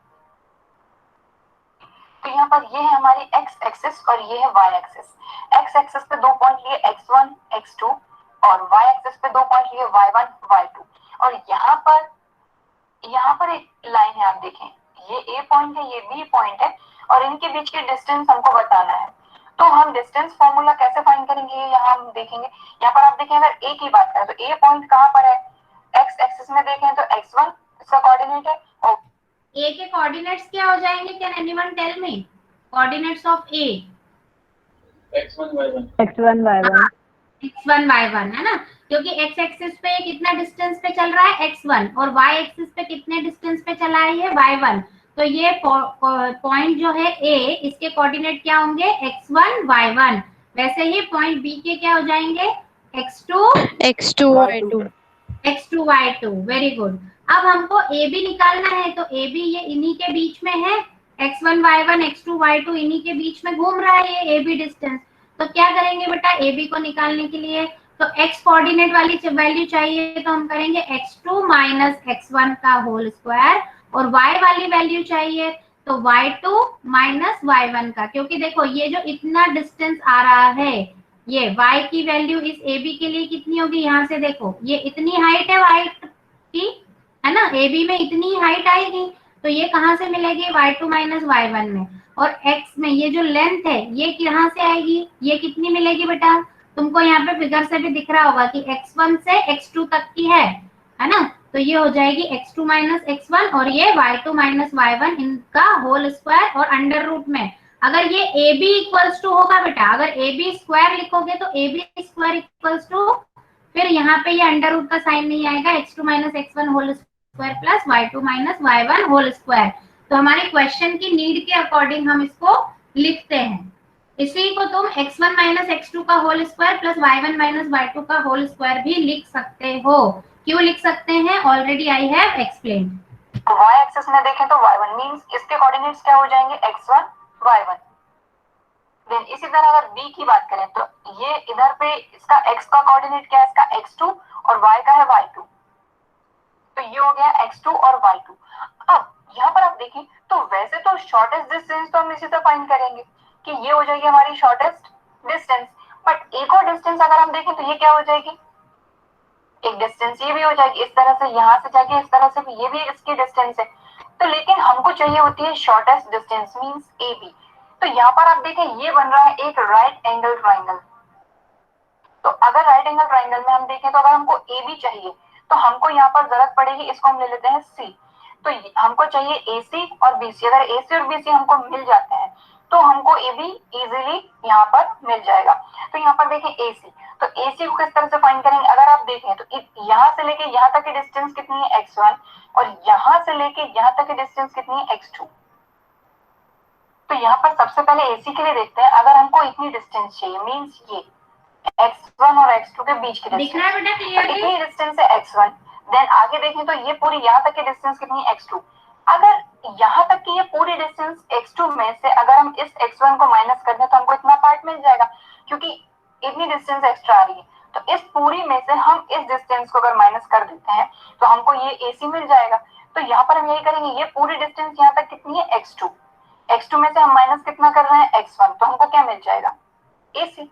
तो यहाँ पर ये है हमारी एक्स एक्सिस और ये है वाई एक्सिस। एक्स एक्सिस पे दो पॉइंट लिए x1 x2 और वाई एक्सिस पे दो पॉइंट लिए y1 y2, और यहाँ पर एक लाइन है, आप देखें ये A पॉइंट है, ये B पॉइंट है, और इनके बीच की डिस्टेंस हमको बताना है। तो हम डिस्टेंस फॉर्मूला कैसे फाइंड करेंगे, यहाँ हम देखेंगे। यहाँ पर आप देखें अगर A की बात करें तो A पॉइंट कहाँ पर है, एक्स एक्सिस में देखें तो x1 इसका कोऑर्डिनेट है, और A के कोऑर्डिनेट्स क्या हो जाएंगे, can anyone tell me coordinates of A? x1 y1 x1 y1. x1 y1 है ना, क्योंकि x एक्सिस पे कितना डिस्टेंस पे चल रहा है x1 और y एक्सिस पे कितने डिस्टेंस पे चला है ये y1। तो ये पॉइंट जो है A, इसके कोऑर्डिनेट क्या होंगे x1 y1। वैसे ही पॉइंट B के क्या हो जाएंगे x2 y2. x2 y2। Very good. अब हमको AB निकालना है, तो AB ये इन्हीं के बीच में है, x1 y1 x2 y2 इन्हीं के बीच में घूम रहा है ये AB डिस्टेंस। तो क्या करेंगे बेटा AB को निकालने के लिए, तो x कोऑर्डिनेट वाली वैल्यू चाहिए तो हम करेंगे x2 माइनस x1 का होल स्क्वायर, और y वाली वैल्यू चाहिए तो y2 माइनस y1 का, क्योंकि देखो ये जो इतना डिस्टेंस आ रहा है ये y की वैल्यू इस AB के लिए कितनी होगी, यहाँ से देखो ये इतनी हाइट है हाइट की, है ना, AB में इतनी हाइट आएगी, तो ये कहाँ से मिलेगी y2 माइनस y1 में, और x में ये जो लेंथ है ये कहाँ से आएगी, ये कितनी मिलेगी बेटा, तुमको यहाँ पे फिगर से भी दिख रहा होगा कि x1 से x2 तक की है ना, तो ये हो जाएगी x2 माइनस x1 और ये y2 माइनस y1 इनका होल स्क्वायर और अंडर रूट में। अगर ये AB इक्वल्स टू होगा बेटा, अगर AB स्क्वायर लिखोगे तो AB स्क्वायर इक्वल्स टू, फिर यहाँ पे ये अंडर रूट का साइन नहीं आएगा, x2 minus x1 whole square plus y2 minus y1 whole square. तो हमारे क्वेश्चन की नीड के अकॉर्डिंग हम इसको लिखते हैं। इसी को तुम x1 माइनस x2 का whole square plus y1 minus y2 का होल स्क्वायर भी लिख सकते हो। क्यों लिख सकते हैं, already I have explained. y axis में देखें तो y1 मींस इसके कोऑर्डिनेट्स क्या हो जाएंगे x1 y1। देन इसी तरह अगर b की बात करें तो ये इधर पे इसका x का कोऑर्डिनेट क्या है, इसका x2 और y का है y2, तो ये हो गया x2 और y2। अब यहाँ पर आप देखें तो वैसे तो शॉर्टेस्ट डिस्टेंस तो हम इसी तरह फाइंड करेंगे कि ये हो जाएगी हमारी शॉर्टेस्ट डिस्टेंस, बट एक और डिस्टेंस अगर हम देखें तो ये क्या हो जाएगी, एक डिस्टेंस ये भी हो जाएगी, इस तरह से यहाँ से जाके इस तरह से भी ये भी इसकी डिस्टेंस है। तो लेकिन हमको चाहिए होती है शॉर्टेस्ट डिस्टेंस मींस AB। तो यहाँ पर आप देखें ये बन रहा है एक राइट एंगल ट्राइंगल। तो अगर राइट एंगल ट्राइंगल में हम देखें तो अगर हमको AB चाहिए तो हमको यहाँ पर जरूरत पड़ेगी, इसको हम ले लेते हैं C। तो हमको चाहिए AC और BC। अगर AC और BC हमको मिल जाते हैं तो हमको AB इजीली यहाँ पर मिल जाएगा। तो यहाँ पर देखें AC, तो AC को किस तरह से फाइंड करेंगे, अगर आप देखें तो यहाँ से लेके यहाँ तक की डिस्टेंस कितनी है x1 और यहाँ से लेके यहाँ तक की डिस्टेंस कितनी है x2। तो यहाँ पर सबसे पहले AC के लिए देखते हैं, अगर हमको इतनी डिस्टेंस चाहिए, मीन्स ये x1 और x2 के बीच की दिख रहा है बेटा डिस्टेंस, क्लियरली? इतनी डिस्टेंस है x1, देन आगे देखें तो ये पूरी यहाँ तक की डिस्टेंस कितनी है x2। अगर यहाँ तक की ये पूरी डिस्टेंस x2 में से अगर हम इस x1 को माइनस कर दें तो हमको इतना पार्ट मिल जाएगा, क्योंकि इतनी डिस्टेंस एक्स्ट्रा आ रही है। तो इस पूरी में से हम इस डिस्टेंस को अगर माइनस कर देते हैं तो हमको ये AC मिल जाएगा। तो यहाँ पर हम यही करेंगे, ये पूरी डिस्टेंस यहाँ तक कितनी है x2, x2 में से हम माइनस कितना कर रहे हैं x1, तो हमको क्या मिल जाएगा AC।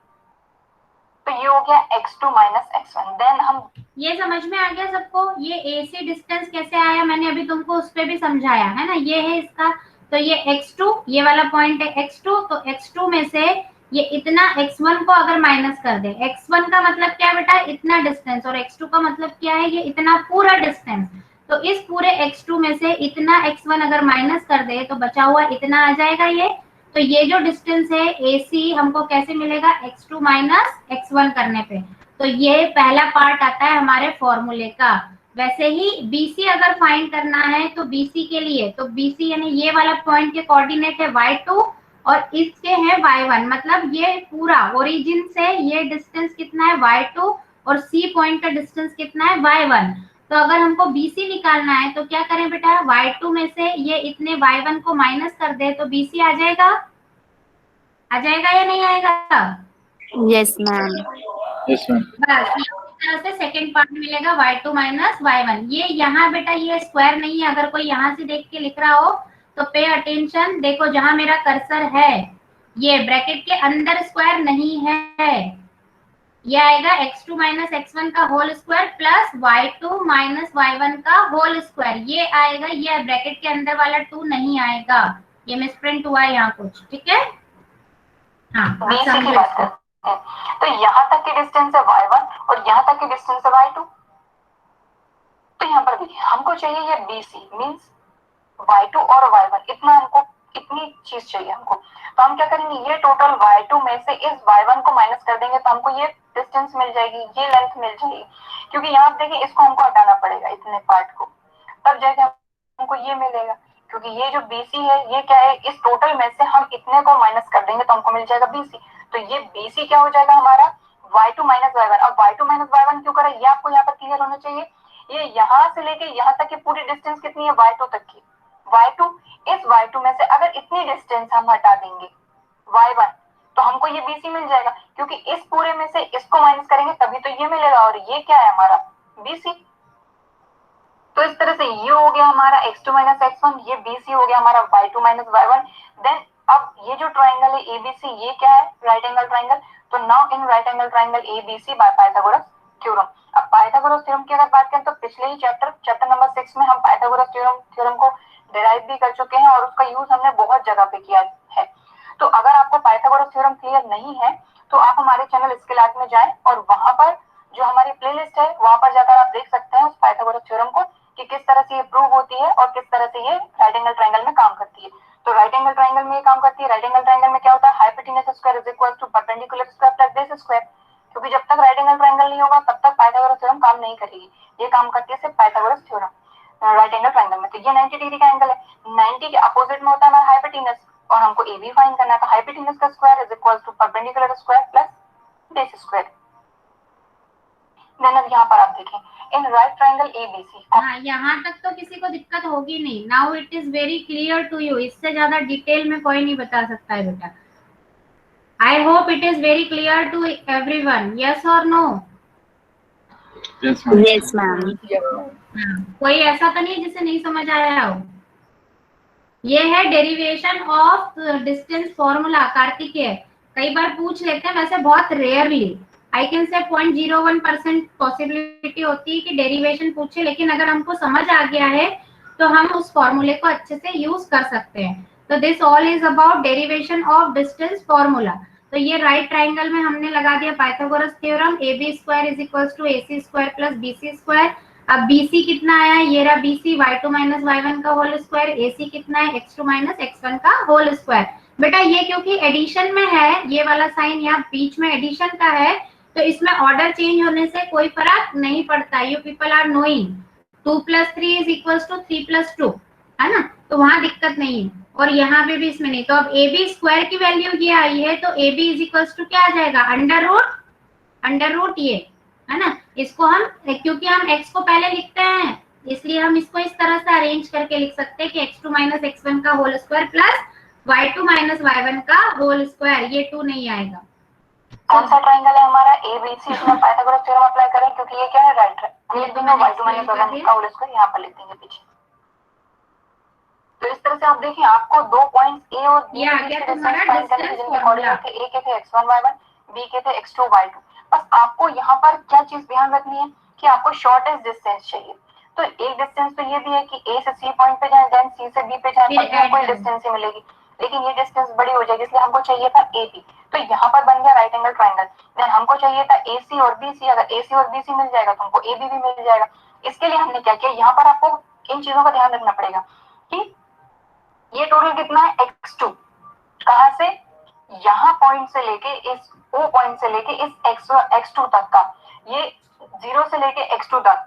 तो ये हो गया x2 माइनस x1। देन हम ये समझ में आ गया सबको? ये AC डिस्टेंस कैसे आया, मैंने अभी तुमको उस पे भी समझाया है ना। ये है इसका, तो ये x2, ये वाला पॉइंट है x2, तो x2 में से ये इतना x1 को अगर माइनस कर दे, x1 का मतलब क्या बेटा, इतना डिस्टेंस, और x2 का मतलब क्या है, ये इतना पूरा डिस्टेंस। तो इस पूरे x2 में से इतना x1 अगर माइनस कर दे तो बचा हुआ इतना आ जाएगा ये। तो ये जो डिस्टेंस है AC हमको कैसे मिलेगा, x2 माइनस x1 करने पे। तो ये पहला पार्ट आता है हमारे फॉर्मूले का। वैसे ही BC अगर फाइंड करना है तो BC के लिए, तो BC यानी ये वाला पॉइंट के कोऑर्डिनेट है y2 और इसके है y1, मतलब ये पूरा ओरिजिन से ये डिस्टेंस कितना है y2 और C पॉइंट का डिस्टेंस कितना है y1। तो अगर हमको BC निकालना है तो क्या करें बेटा, y2 में से ये इतने y1 को माइनस कर दे तो BC आ जाएगा या नहीं आएगा? Yes ma'am. Yes, ma'am. बस इस तरह से सेकंड पार्ट मिलेगा y2 माइनस y1। ये यहाँ बेटा ये स्क्वायर नहीं है, अगर कोई यहाँ से देख के लिख रहा हो तो पे अटेंशन, देखो जहां मेरा कर्सर है ये ब्रैकेट के अंदर स्क्वायर नहीं है, ये आएगा x2 माइनस x1 का whole square plus y2 minus y1 का होल स्क्वायर, ये आएगा। ये ब्रैकेट के अंदर वाला 2 नहीं आएगा, ये मिसप्रिंट हुआ है यहाँ कुछ, ठीक है? हाँ, BC की बात करते हैं, तो यहाँ तक की डिस्टेंस है y1 और यहाँ तक की डिस्टेंस है y2। तो यहाँ पर देखिए हमको चाहिए ये BC मींस y2 और y1, इतना हमको, इतनी चीज चाहिए हमको। तो हम क्या करेंगे, ये टोटल y2 में से इस y1 को माइनस कर देंगे तो हमको ये डिस्टेंस मिल जाएगी, ये लेंथ मिल जाएगी। क्योंकि यहाँ आप देखिए इसको हमको हटाना पड़ेगा, इतने पार्ट को, तब जाके हमको ये मिलेगा। क्योंकि ये जो BC है ये क्या है, इस टोटल में से हम इतने को माइनस कर देंगे तो हमको मिल जाएगा BC। तो ये BC क्या हो जाएगा हमारा, y2 माइनस y1। अब y2 माइनस y1 क्यों करा, ये आपको यहाँ पर क्लियर होना चाहिए। ये यहाँ से लेके यहाँ तक की पूरी डिस्टेंस कितनी है, y2 तक की। y2, इस y2 में से अगर इतनी डिस्टेंस हम हटा देंगे y1 तो हमको ये BC मिल जाएगा, क्योंकि इस पूरे में से इसको माइनस करेंगे तभी तो ये मिलेगा, और ये क्या है हमारा BC। तो इस तरह से ये हो गया हमारा x2 माइनस x1, ये BC हो गया हमारा y2 माइनस y1। देन अब ये जो ट्राइंगल है ABC, ये क्या है, राइट एंगल ट्राइंगल। तो now in right angle triangle ABC by Pythagoras theorem. अब पाइथागोरस थ्योरम की अगर बात करें तो पिछले ही चैप्टर नंबर 6 में हम पाइथागोरस थ्योरम को डिराइव भी कर चुके हैं और उसका यूज हमने बहुत जगह पे किया है। तो अगर आपको पाइथागोरस थ्योरम क्लियर नहीं है तो आप हमारे चैनल स्किल आर्ट में जाएं और वहां पर जो हमारी प्लेलिस्ट है वहां पर जाकर आप देख सकते हैं उस पाइथागोरस थ्योरम को कि किस तरह से ये प्रूव होती है और किस तरह से ये राइट एंगल ट्राइंगल में काम करती है। तो राइट एंगल ट्राइंगल में ये काम करती है। राइट एंगल ट्राइंगल में क्या होता है, hypotenuse square is equal to perpendicular square plus base square. क्योंकि जब तक राइट एंगल ट्राइंगल नहीं होगा तब तक पाइथागोरस थ्योरम काम नहीं करेगी। ये काम करती है सिर्फ Pythagoras theorem right angle triangle में। तो ये 90 डिग्री का एंगल है, 90 के अपोजिट में होता है हमारा हाइपोटेन्यूज, और हमको AB फाइंड करना है। तो हाइपोटेन्यूज का square is equal to perpendicular square plus base square. Then अब यहाँ पर आप देखें इन राइट ट्राइंगल ABC। हाँ, यहाँ तक तो किसी को दिक्कत होगी नहीं। Now it is very clear to you. इससे ज्यादा डिटेल में कोई नहीं बता सकता है बेटा। I hope it is very clear to everyone, yes और नो? Yes, ma'am. Yes ma'am. कोई ऐसा तो नहीं जिसे नहीं समझ आया हो। ये है derivation of distance formula Kartikeya. कई बार पूछ लेते हैं, वैसे बहुत rarely, I can say 0.01% possibility होती है कि डेरिवेशन पूछे, लेकिन अगर हमको समझ आ गया है तो हम उस फॉर्मूले को अच्छे से यूज कर सकते हैं। तो this all is about derivation of distance formula. तो ये राइट ट्राइंगल में हमने लगा दिया Pythagoras theorem, AB square is equal to AC square plus BC square. अब BC कितना आया, ये रहा BC, y2 माइनस y1 का होल स्क्वायर। AC कितना है, x2 माइनस x1 का होल स्क्वायर। बेटा ये क्योंकि एडिशन में है, ये वाला साइन यहाँ बीच में एडिशन का है, तो इसमें ऑर्डर चेंज होने से कोई फर्क नहीं पड़ता। You people are knowing 2 + 3 is equal to 3 + 2, है ना? तो वहां दिक्कत नहीं है। और यहाँ पे भी इसमें नहीं, तो अब ए बी स्क्वायर की वैल्यू ये आई है, तो A B is equals to क्या आ जाएगा, अंडर रूट ये है ना। इसको हम, क्योंकि हम x को पहले लिखते हैं इसलिए हम इसको इस तरह से अरेंज करके लिख सकते हैं कि x2 माइनस x1 का whole square plus y2 minus y1 का होल स्क्वायर, ये 2 नहीं आएगा। कौन सा ट्रायंगल है हमारा ABC, इसमें पाइथागोरस थ्योरम अप्लाई करें क्योंकि ये क्या है, राइट है। हम लिख देंगे y2 माइनस y1 का होल स्क्वायर, यहाँ पर लिख देंगे पीछे। तो इस तरह से आप देखें, आपको 2 पॉइंट्स A और B ये आ गया तुम्हारा डिस्टेंस फॉर्मूला। A के थे x1 y1, B के थे x2 y2। बस आपको यहाँ पर क्या चीज ध्यान रखनी है कि आपको शॉर्टेस्ट डिस्टेंस चाहिए। तो एक डिस्टेंस तो ये भी है कि A से C पॉइंट पे जाए, देन C से B पे जाए, तब आपको कोई डिस्टेंस ही मिलेगी, लेकिन ये डिस्टेंस बड़ी हो जाएगी, इसलिए हमको चाहिए था AB। तो यहाँ पर बन गया राइट एंगल ट्रायंगल। देन हमको चाहिए था AC और BC, अगर AC और BC मिल जाएगा तो हमको AB भी मिल जाएगा। इसके लिए हमने क्या किया, यहाँ पर आपको इन चीजों का ध्यान रखना पड़ेगा कि ये टोटल कितना है, x2, कहां से, यहाँ पॉइंट से लेके इस O पॉइंट से लेके इस x2 तक का, ये 0 से लेके x2 तक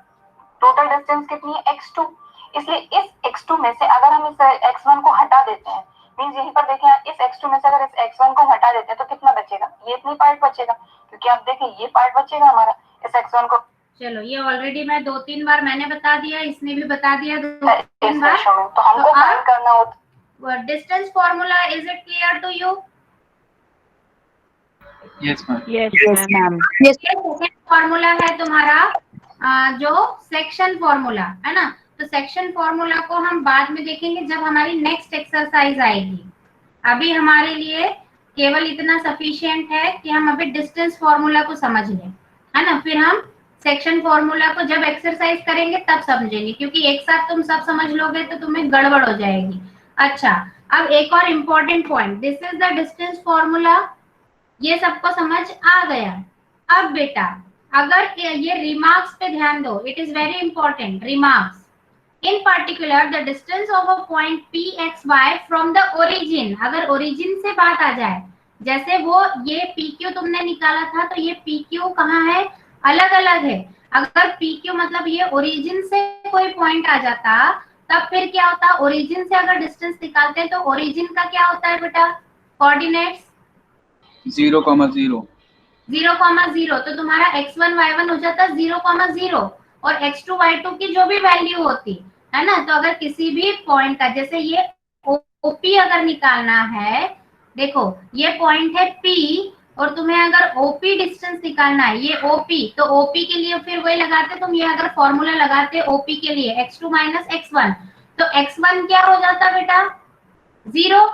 टोटल डिस्टेंस कितनी है, x2। इसलिए इस x2 में से अगर हम इस x1 को हटा देते हैं, मींस यहीं पर देखें, इस x2 में से अगर इस x1 को हटा देते हैं तो कितना बचेगा, ये इतनी पार्ट बचेगा, क्योंकि आप देखें ये पार्ट बचेगा हमारा इस x1 को। चलो ये ऑलरेडी मैं 2-3 बार मैंने बता दिया, इसने भी बता दिया 2-3 बार। तो हमको फाइंड करना होता distance formula, is it clear to you? Yes, ma'am. Yes, Yes, ma'am. ma'am. ये सेकंड फॉर्मूला है तुम्हारा जो सेक्शन फॉर्मूला है ना। तो सेक्शन फॉर्मूला को हम बाद में देखेंगे जब हमारी नेक्स्ट एक्सरसाइज आएगी। अभी हमारे लिए केवल इतना सफिशिएंट है कि हम अभी डिस्टेंस फॉर्मूला को समझ लें, है ना। फिर हम सेक्शन फॉर्मूला को जब एक्सरसाइज करेंगे तब समझेंगे, क्योंकि एक साथ तुम सब समझ लोगे तो तुम्हें गड़बड़ हो जाएगी। अच्छा, अब एक और important point, this is the distance formula, ये सबको समझ आ गया। अब बेटा अगर ये रिमार्क्स पे ध्यान दो, it is very important, remarks. In particular the distance of a point PXY from the origin, अगर ओरिजिन से बात आ जाए, जैसे वो ये PQ तुमने निकाला था, तो ये PQ कहाँ है, अलग अलग है। अगर PQ मतलब ये ओरिजिन से कोई पॉइंट आ जाता, तब फिर क्या होता, ओरिजिन से अगर डिस्टेंस निकालते हैं तो ओरिजिन का क्या होता है बेटा, कोऑर्डिनेट्स 0,0 0,0, तो तुम्हारा x1 y1 हो जाता 0,0 और x2 y2 की जो भी वैल्यू होती है ना। तो अगर किसी भी पॉइंट का, जैसे ये OP अगर निकालना है, देखो ये पॉइंट है P और तुम्हें अगर OP डिस्टेंस निकालना है, ये OP, तो OP के लिए फिर वही लगाते तुम, ये अगर फॉर्मूला लगाते OP के लिए x2 माइनस x1, तो x1 क्या हो जाता बेटा, 0,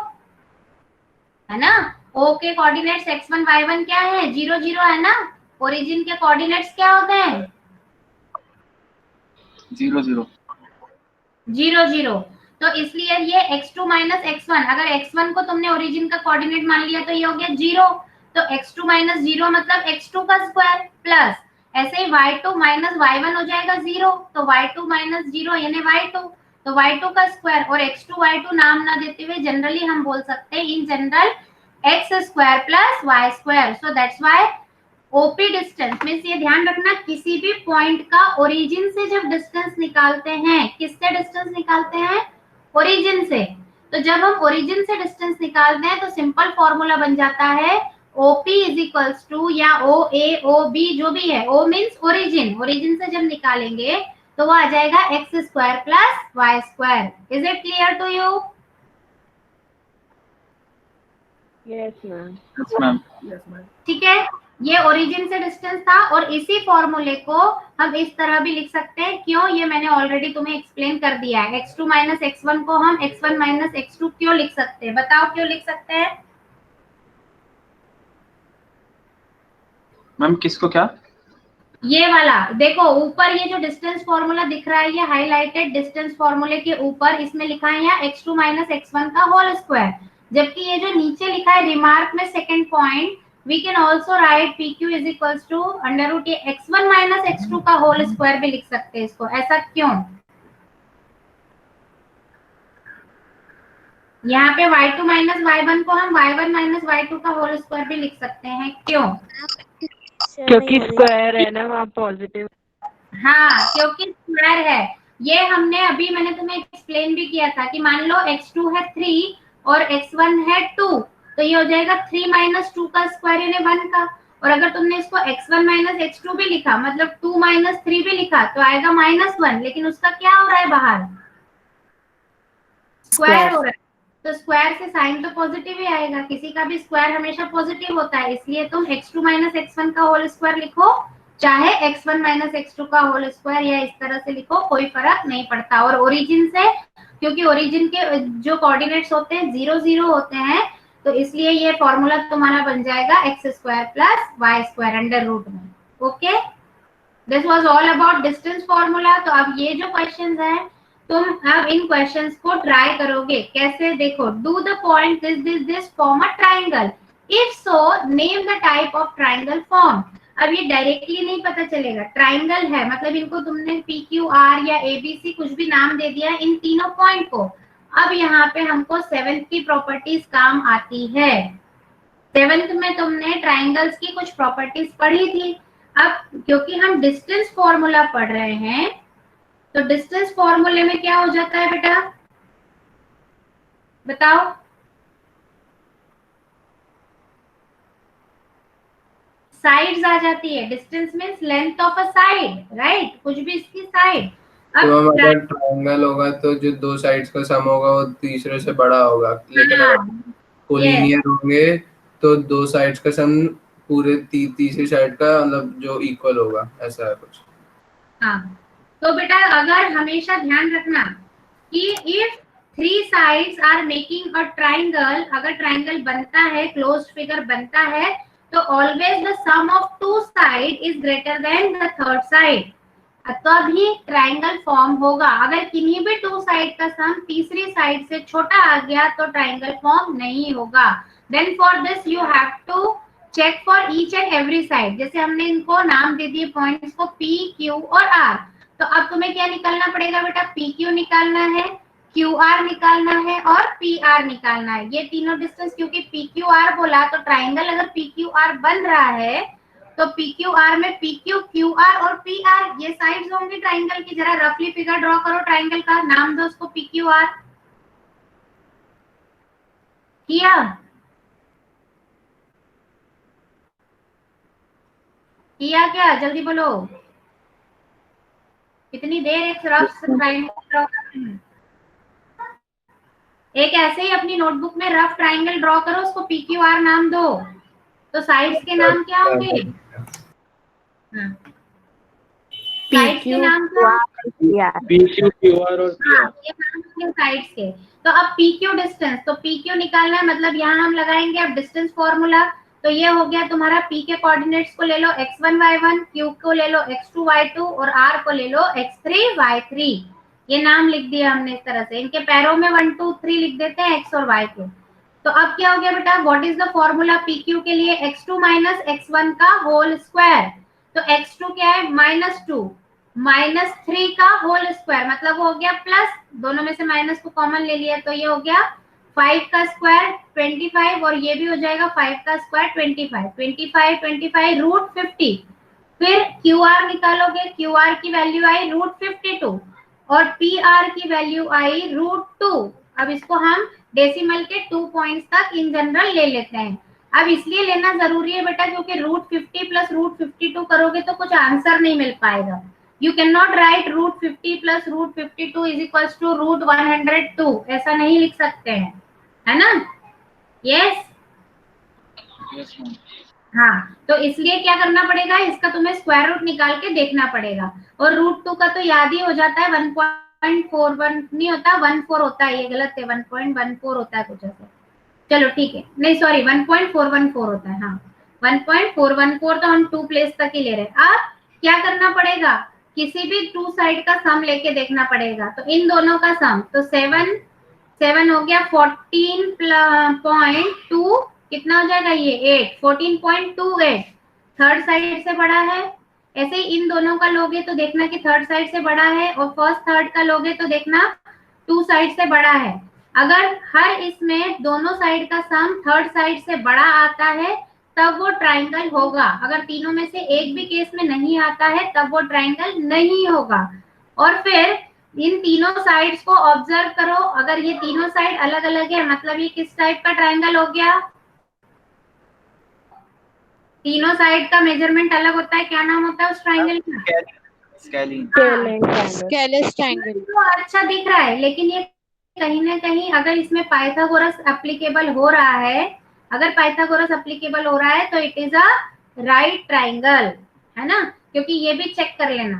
है ना। O के कोऑर्डिनेट्स x1 y1 क्या है, 0 0 है ना। ओरिजिन के कोऑर्डिनेट्स क्या होते हैं, 0 0 0 0। तो इसलिए ये x2 माइनस x1, अगर x1 को तुमने ओरिजिन का कोऑर्डिनेट मान लिया तो ये हो गया 0, तो x2 माइनस 0 मतलब x2 का स्क्वायर, प्लस ऐसे ही y2 माइनस y1 हो जाएगा 0, तो y2 माइनस 0 यानी y2, तो y2 का स्क्वायर, और x2 y2 नाम ना देते हुए जनरली हम बोल सकते हैं in general x square plus y square. So that's why OP distance में ये ध्यान रखना, किसी भी पॉइंट का ओरिजिन से जब डिस्टेंस निकालते हैं, किससे डिस्टेंस निकालते हैं, ओरिजिन से। तो जब हम ओरिजिन से डिस्टेंस निकालते हैं तो सिंपल फॉर्मूला बन जाता है OP इज इक्वल्स टू, या OA OB जो भी है, O मीन्स ओरिजिन, ओरिजिन से जब निकालेंगे तो वो आ जाएगा x square plus y square. Is it clear to you? Yes, ma'am. Yes, ma'am. ठीक है, ये ओरिजिन से डिस्टेंस था, और इसी फॉर्मूले को हम इस तरह भी लिख सकते हैं। क्यों, ये मैंने ऑलरेडी तुम्हें एक्सप्लेन कर दिया है। x2 माइनस x1 को हम x1 माइनस x2 क्यों लिख सकते हैं, बताओ क्यों लिख सकते हैं? मैम किसको क्या, ये वाला देखो, ऊपर ये जो डिस्टेंस फॉर्मूला दिख रहा है, ये हाईलाइटेड डिस्टेंस फॉर्मूले के ऊपर इसमें लिखा है यहाँ x2 माइनस x1 का होल स्क्वायर, जबकि ये जो नीचे लिखा है रिमार्क में second point, we can also write PQ is equals to under root x1 minus x2 का होल स्क्वायर भी लिख सकते हैं इसको। ऐसा क्यों, यहाँ पे y2 माइनस y1 को हम y1 माइनस y2 का होल स्क्वायर भी लिख सकते हैं, क्यों? क्योंकि स्क्वायर है ना वहाँ पॉजिटिव। हाँ, क्योंकि स्क्वायर है। ये हमने अभी मैंने तुम्हें एक्सप्लेन भी किया था कि मान लो x2 है 3 और x1 है 2, तो ये हो जाएगा 3 माइनस 2 का स्क्वायर यानी 1 का। और अगर तुमने इसको x1 माइनस x2 भी लिखा, मतलब 2 माइनस 3 भी लिखा, तो आएगा -1, लेकिन उसका क्या हो रहा है बाहर, स्क्वायर हो रहा है, तो स्क्वायर से साइन तो पॉजिटिव ही आएगा, किसी का भी स्क्वायर हमेशा पॉजिटिव होता है, इसलिए तुम x2 माइनस x1 का होल स्क्वायर लिखो, चाहे x1 माइनस x2 का होल स्क्वायर या इस तरह से लिखो, कोई फर्क नहीं पड़ता। और ओरिजिन से, क्योंकि ओरिजिन के जो कोऑर्डिनेट्स होते हैं 0 0 होते हैं, तो इसलिए ये फॉर्मूला तुम्हारा बन जाएगा x square plus y square under root में। Okay, this was all about distance formula. तो अब ये जो क्वेश्चंस हैं, तुम अब इन क्वेश्चंस को ट्राई करोगे, कैसे देखो, do the point this form a triangle, if so name the type of triangle form. अब ये डायरेक्टली नहीं पता चलेगा, ट्राइंगल है मतलब इनको तुमने PQR या ABC कुछ भी नाम दे दिया इन तीनों पॉइंट को। अब यहाँ पे हमको 7th की प्रॉपर्टीज काम आती है। 7th में तुमने ट्राइंगल्स की कुछ प्रॉपर्टीज पढ़ी थी। अब क्योंकि हम डिस्टेंस फॉर्मूला पढ़ रहे हैं, तो डिस्टेंस फॉर्मूले में क्या हो जाता है बेटा, बताओ, साइड्स आ जाती है। Distance means length of a side, right, कुछ भी इसकी साइड। तो हम अगर ट्रायंगल होगा तो जो दो साइड्स का सम होगा वो तीसरे से बड़ा होगा, लेकिन अगर कोलिनियर होंगे तो दो साइड्स का सम पूरे तीसरी साइड का मतलब जो इक्वल होगा, ऐसा है कुछ। हाँ, तो बेटा अगर हमेशा ध्यान रखना कि if 3 sides are making a triangle, अगर ट्राइंगल बनता है, क्लोज्ड फिगर बनता है, तो always the sum of 2 side is greater than the third side, तभी ट्राइंगल फॉर्म होगा। अगर किन्हीं भी 2 साइड का सम तीसरी साइड से छोटा आ गया तो ट्राइंगल फॉर्म नहीं होगा। Then for this you have to check for each and every side. जैसे हमने इनको नाम दे दिए पॉइंट्स को P, Q और R, तो अब तुम्हें क्या निकालना पड़ेगा बेटा, PQ निकालना है, QR निकालना है और PR निकालना है। ये तीनों डिस्टेंस, क्योंकि PQR बोला तो ट्राइंगल अगर PQR बन रहा है तो PQR में PQ, QR और PR ये साइड्स होंगी ट्राइंगल की। जरा रफली फिगर ड्रॉ करो ट्राइंगल का, नाम दो उसको PQR। किया? किया क्या? जल्दी बोलो, कितनी देर एक रफ ट्राइंगल ड्रॉ करते हैं। एक ऐसे ही अपनी नोटबुक में रफ ट्राइंगल ड्रॉ करो, उसको PQR नाम दो, तो साइड्स के नाम क्या होंगे? साइड्स के नाम क्या? PQ, QR और हाँ, ये नाम साइड्स के। तो अब PQ डिस्टेंस, तो PQ निकालना है, मतलब यहाँ हम लगाएंगे अब डिस्टेंस फॉर्मूला। तो ये हो गया तुम्हारा, P के कोऑर्डिनेट्स को ले लो x1 y1, Q को ले लो x2 y2 और R को ले लो x3 y3। ये नाम लिख दिया हमने इस तरह से, इनके पैरों में 1 2 3 लिख देते हैं x और y के। तो अब क्या हो गया बेटा, what is the formula PQ के लिए, x2 माइनस x1 का होल स्क्वायर। तो x2 क्या है, -2 माइनस 3 का होल स्क्वायर, मतलब वो हो गया प्लस, दोनों में से माइनस को कॉमन ले लिया तो ये हो गया 5 का स्क्वायर 25 और ये भी हो जाएगा 5 का स्क्वायर 25, 25 25 रूट 50। फिर QR निकालोगे, QR की वैल्यू आई रूट 52 और PR की वैल्यू आई रूट 2। अब इसको हम डेसिमल के 2 पॉइंट्स तक इन जनरल ले लेते हैं। अब इसलिए लेना जरूरी है बेटा क्योंकि रूट 50 प्लस रूट 52 करोगे तो कुछ आंसर नहीं मिल पाएगा। You cannot write root 50 plus root 52 is equals to root 102, ऐसा नहीं लिख सकते हैं, है ना? Yes? हाँ, तो इसलिए क्या करना पड़ेगा, इसका तुम्हें स्क्वायर रूट निकाल के देखना पड़ेगा। और रूट 2 का तो याद ही हो जाता है, 1.41 नहीं होता, 14 होता है, ये गलत है, 1.14 होता है कुछ ऐसा। चलो ठीक है, नहीं सॉरी 1.414 होता है, हाँ 1.414, तो हम 2 प्लेस तक ही ले रहे हैं। अब क्या करना पड़ेगा, किसी भी 2 साइड का सम लेके देखना पड़ेगा। तो इन दोनों का सम, तो 7 हो गया 14.2, कितना हो जाएगा ये 8, 14.28 थर्ड साइड से बड़ा है। ऐसे ही इन दोनों का लोगे तो देखना कि थर्ड साइड से बड़ा है, और फर्स्ट थर्ड का लोगे तो देखना 2 साइड से बड़ा है। अगर हर इसमें दोनों साइड का सम थर्ड साइड से बड़ा आता है तब वो ट्राइंगल होगा। अगर तीनों में से एक भी केस में नहीं आता है तब वो ट्राइंगल नहीं होगा। और फिर इन तीनों साइड्स को ऑब्जर्व करो। अगर ये तीनों साइड अलग अलग है मतलब ये किस टाइप का ट्रायंगल हो गया? तीनों साइड का मेजरमेंट अलग होता है, क्या नाम होता है उस ट्रायंगल का? स्केलिंग। स्केलस ट्रायंगल। तो अच्छा दिख रहा है, लेकिन ये कहीं ना कहीं अगर इसमें पाइथागोरस एप्लीकेबल हो रहा है, अगर पाइथागोरस एप्लीकेबल हो रहा है तो it is a right triangle, है ना? क्योंकि ये भी चेक कर लेना,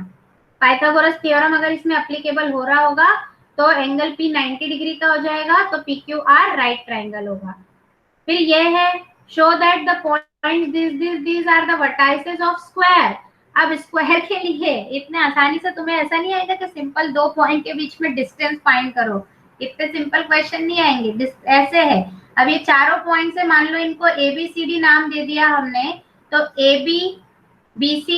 पाइथागोरस थ्योरम अगर इसमें एप्लीकेबल हो रहा होगा तो एंगल P 90 डिग्री का हो जाएगा, तो PQR राइट ट्रायंगल होगा। फिर ये है show that the points these are the vertices of square. अब स्क्वायर के लिए इतने आसानी से तुम्हें ऐसा नहीं आएगा कि सिंपल दो पॉइंट के बीच में डिस्टेंस फाइंड करो, इतने सिंपल क्वेश्चन नहीं आएंगे। ऐसे है, अब ये चारों पॉइंट से मान लो इनको ABCD नाम दे दिया हमने, तो AB, BC,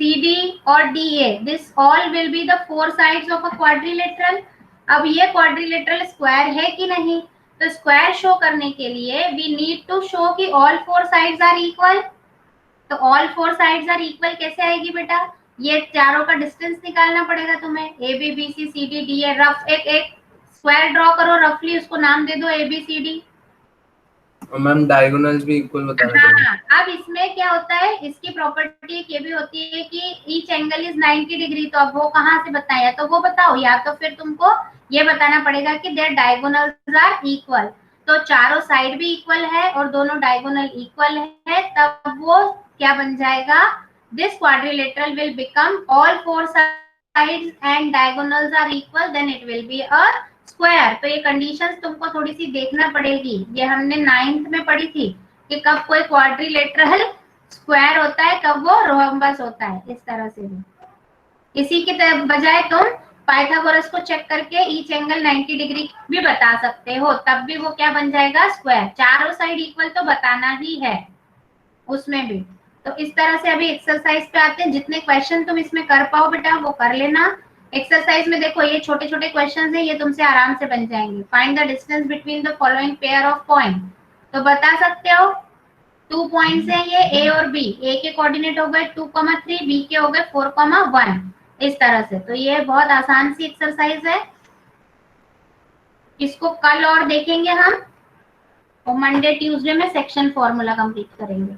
CD और DA, this all will be the four sides of a quadrilateral. अब ये क्वाड्रिलेटरल स्क्वायर है कि नहीं, तो स्क्वायर शो करने के लिए वी नीड टू शो कि all four sides are equal. तो all four sides are equal कैसे आएगी बेटा? ये चारों का डिस्टेंस निकालना पड़ेगा तुम्हें, AB, BC, CD, DA। Rough एक स्क्वायर ड्रॉ करो, रफली उसको नाम दे दो ABCD। मैम डायगोनल्स भी इक्वल बताना पड़ेगा। हाँ, अब इसमें क्या होता है, इसकी प्रॉपर्टी एक ये भी होती है कि ईच एंगल इज 90 डिग्री। तो अब वो कहाँ से बताएं, या तो वो बताओ या तो फिर तुमको ये बताना पड़ेगा कि देयर डायगोनल्स आर इक्वल। तो चारों साइड भी इक्वल है और दोनों डायगोनल इक्वल है, तब वो क्या बन जाएगा? This quadrilateral will become all four sides and diagonals are equal, then it will be a square. तो ये कंडीशंस तुमको थोड़ी सी देखना पड़ेगी, ये हमने 9th में पढ़ी थी कि कब कोई क्वाड्रिलेटरल स्क्वायर होता है, कब वो रोम्बस होता है, इस तरह से भी। इसी के बजाय तुम पाइथागोरस को चेक करके ईच एंगल 90 डिग्री भी बता सकते हो, तब भी वो क्या बन जाएगा? स्क्वायर। चारों साइड इक्वल तो बताना ही है उसमें भी। तो इस तरह से अभी एक्सरसाइज पे आते हैं, जितने क्वेश्चन तुम इसमें कर पाओ बेटा वो कर लेना। एक्सरसाइज में देखो ये छोटे छोटे क्वेश्चन है, ये तुमसे आराम से बन जाएंगे। Find the distance between the following pair of point. तो बता सकते हो 2 पॉइंट्स हैं ये A और B, A के कोऑर्डिनेट हो गए 2,3, B के हो गए 4,1, इस तरह से। तो ये बहुत आसान सी एक्सरसाइज है, इसको कल और देखेंगे हम, और मंडे ट्यूसडे में सेक्शन फॉर्मूला कंप्लीट करेंगे,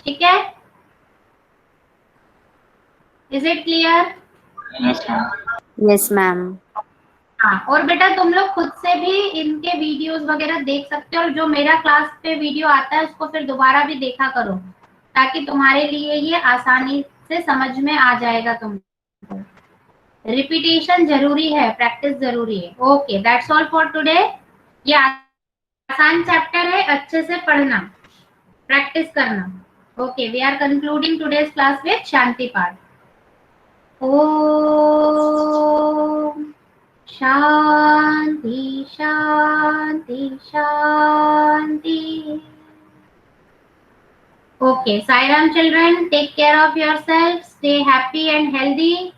ठीक है? Is it clear? Yes, ma'am. हाँ, और बेटा तुम लोग खुद से भी इनके वीडियोस वगैरह देख सकते हो, और जो मेरा क्लास पे वीडियो आता है उसको फिर दोबारा भी देखा करो, ताकि तुम्हारे लिए ये आसानी से समझ में आ जाएगा तुमको। रिपीटेशन जरूरी है, प्रैक्टिस जरूरी है। Okay, that's all for today. ये आसान चैप्टर है, अच्छे से पढ़ना, प्रैक्टिस करना। Okay, we are concluding today's class with Shanti Path. ओम शांति शांति शांति। Okay, Sai Ram children, take care of yourselves, stay happy and healthy.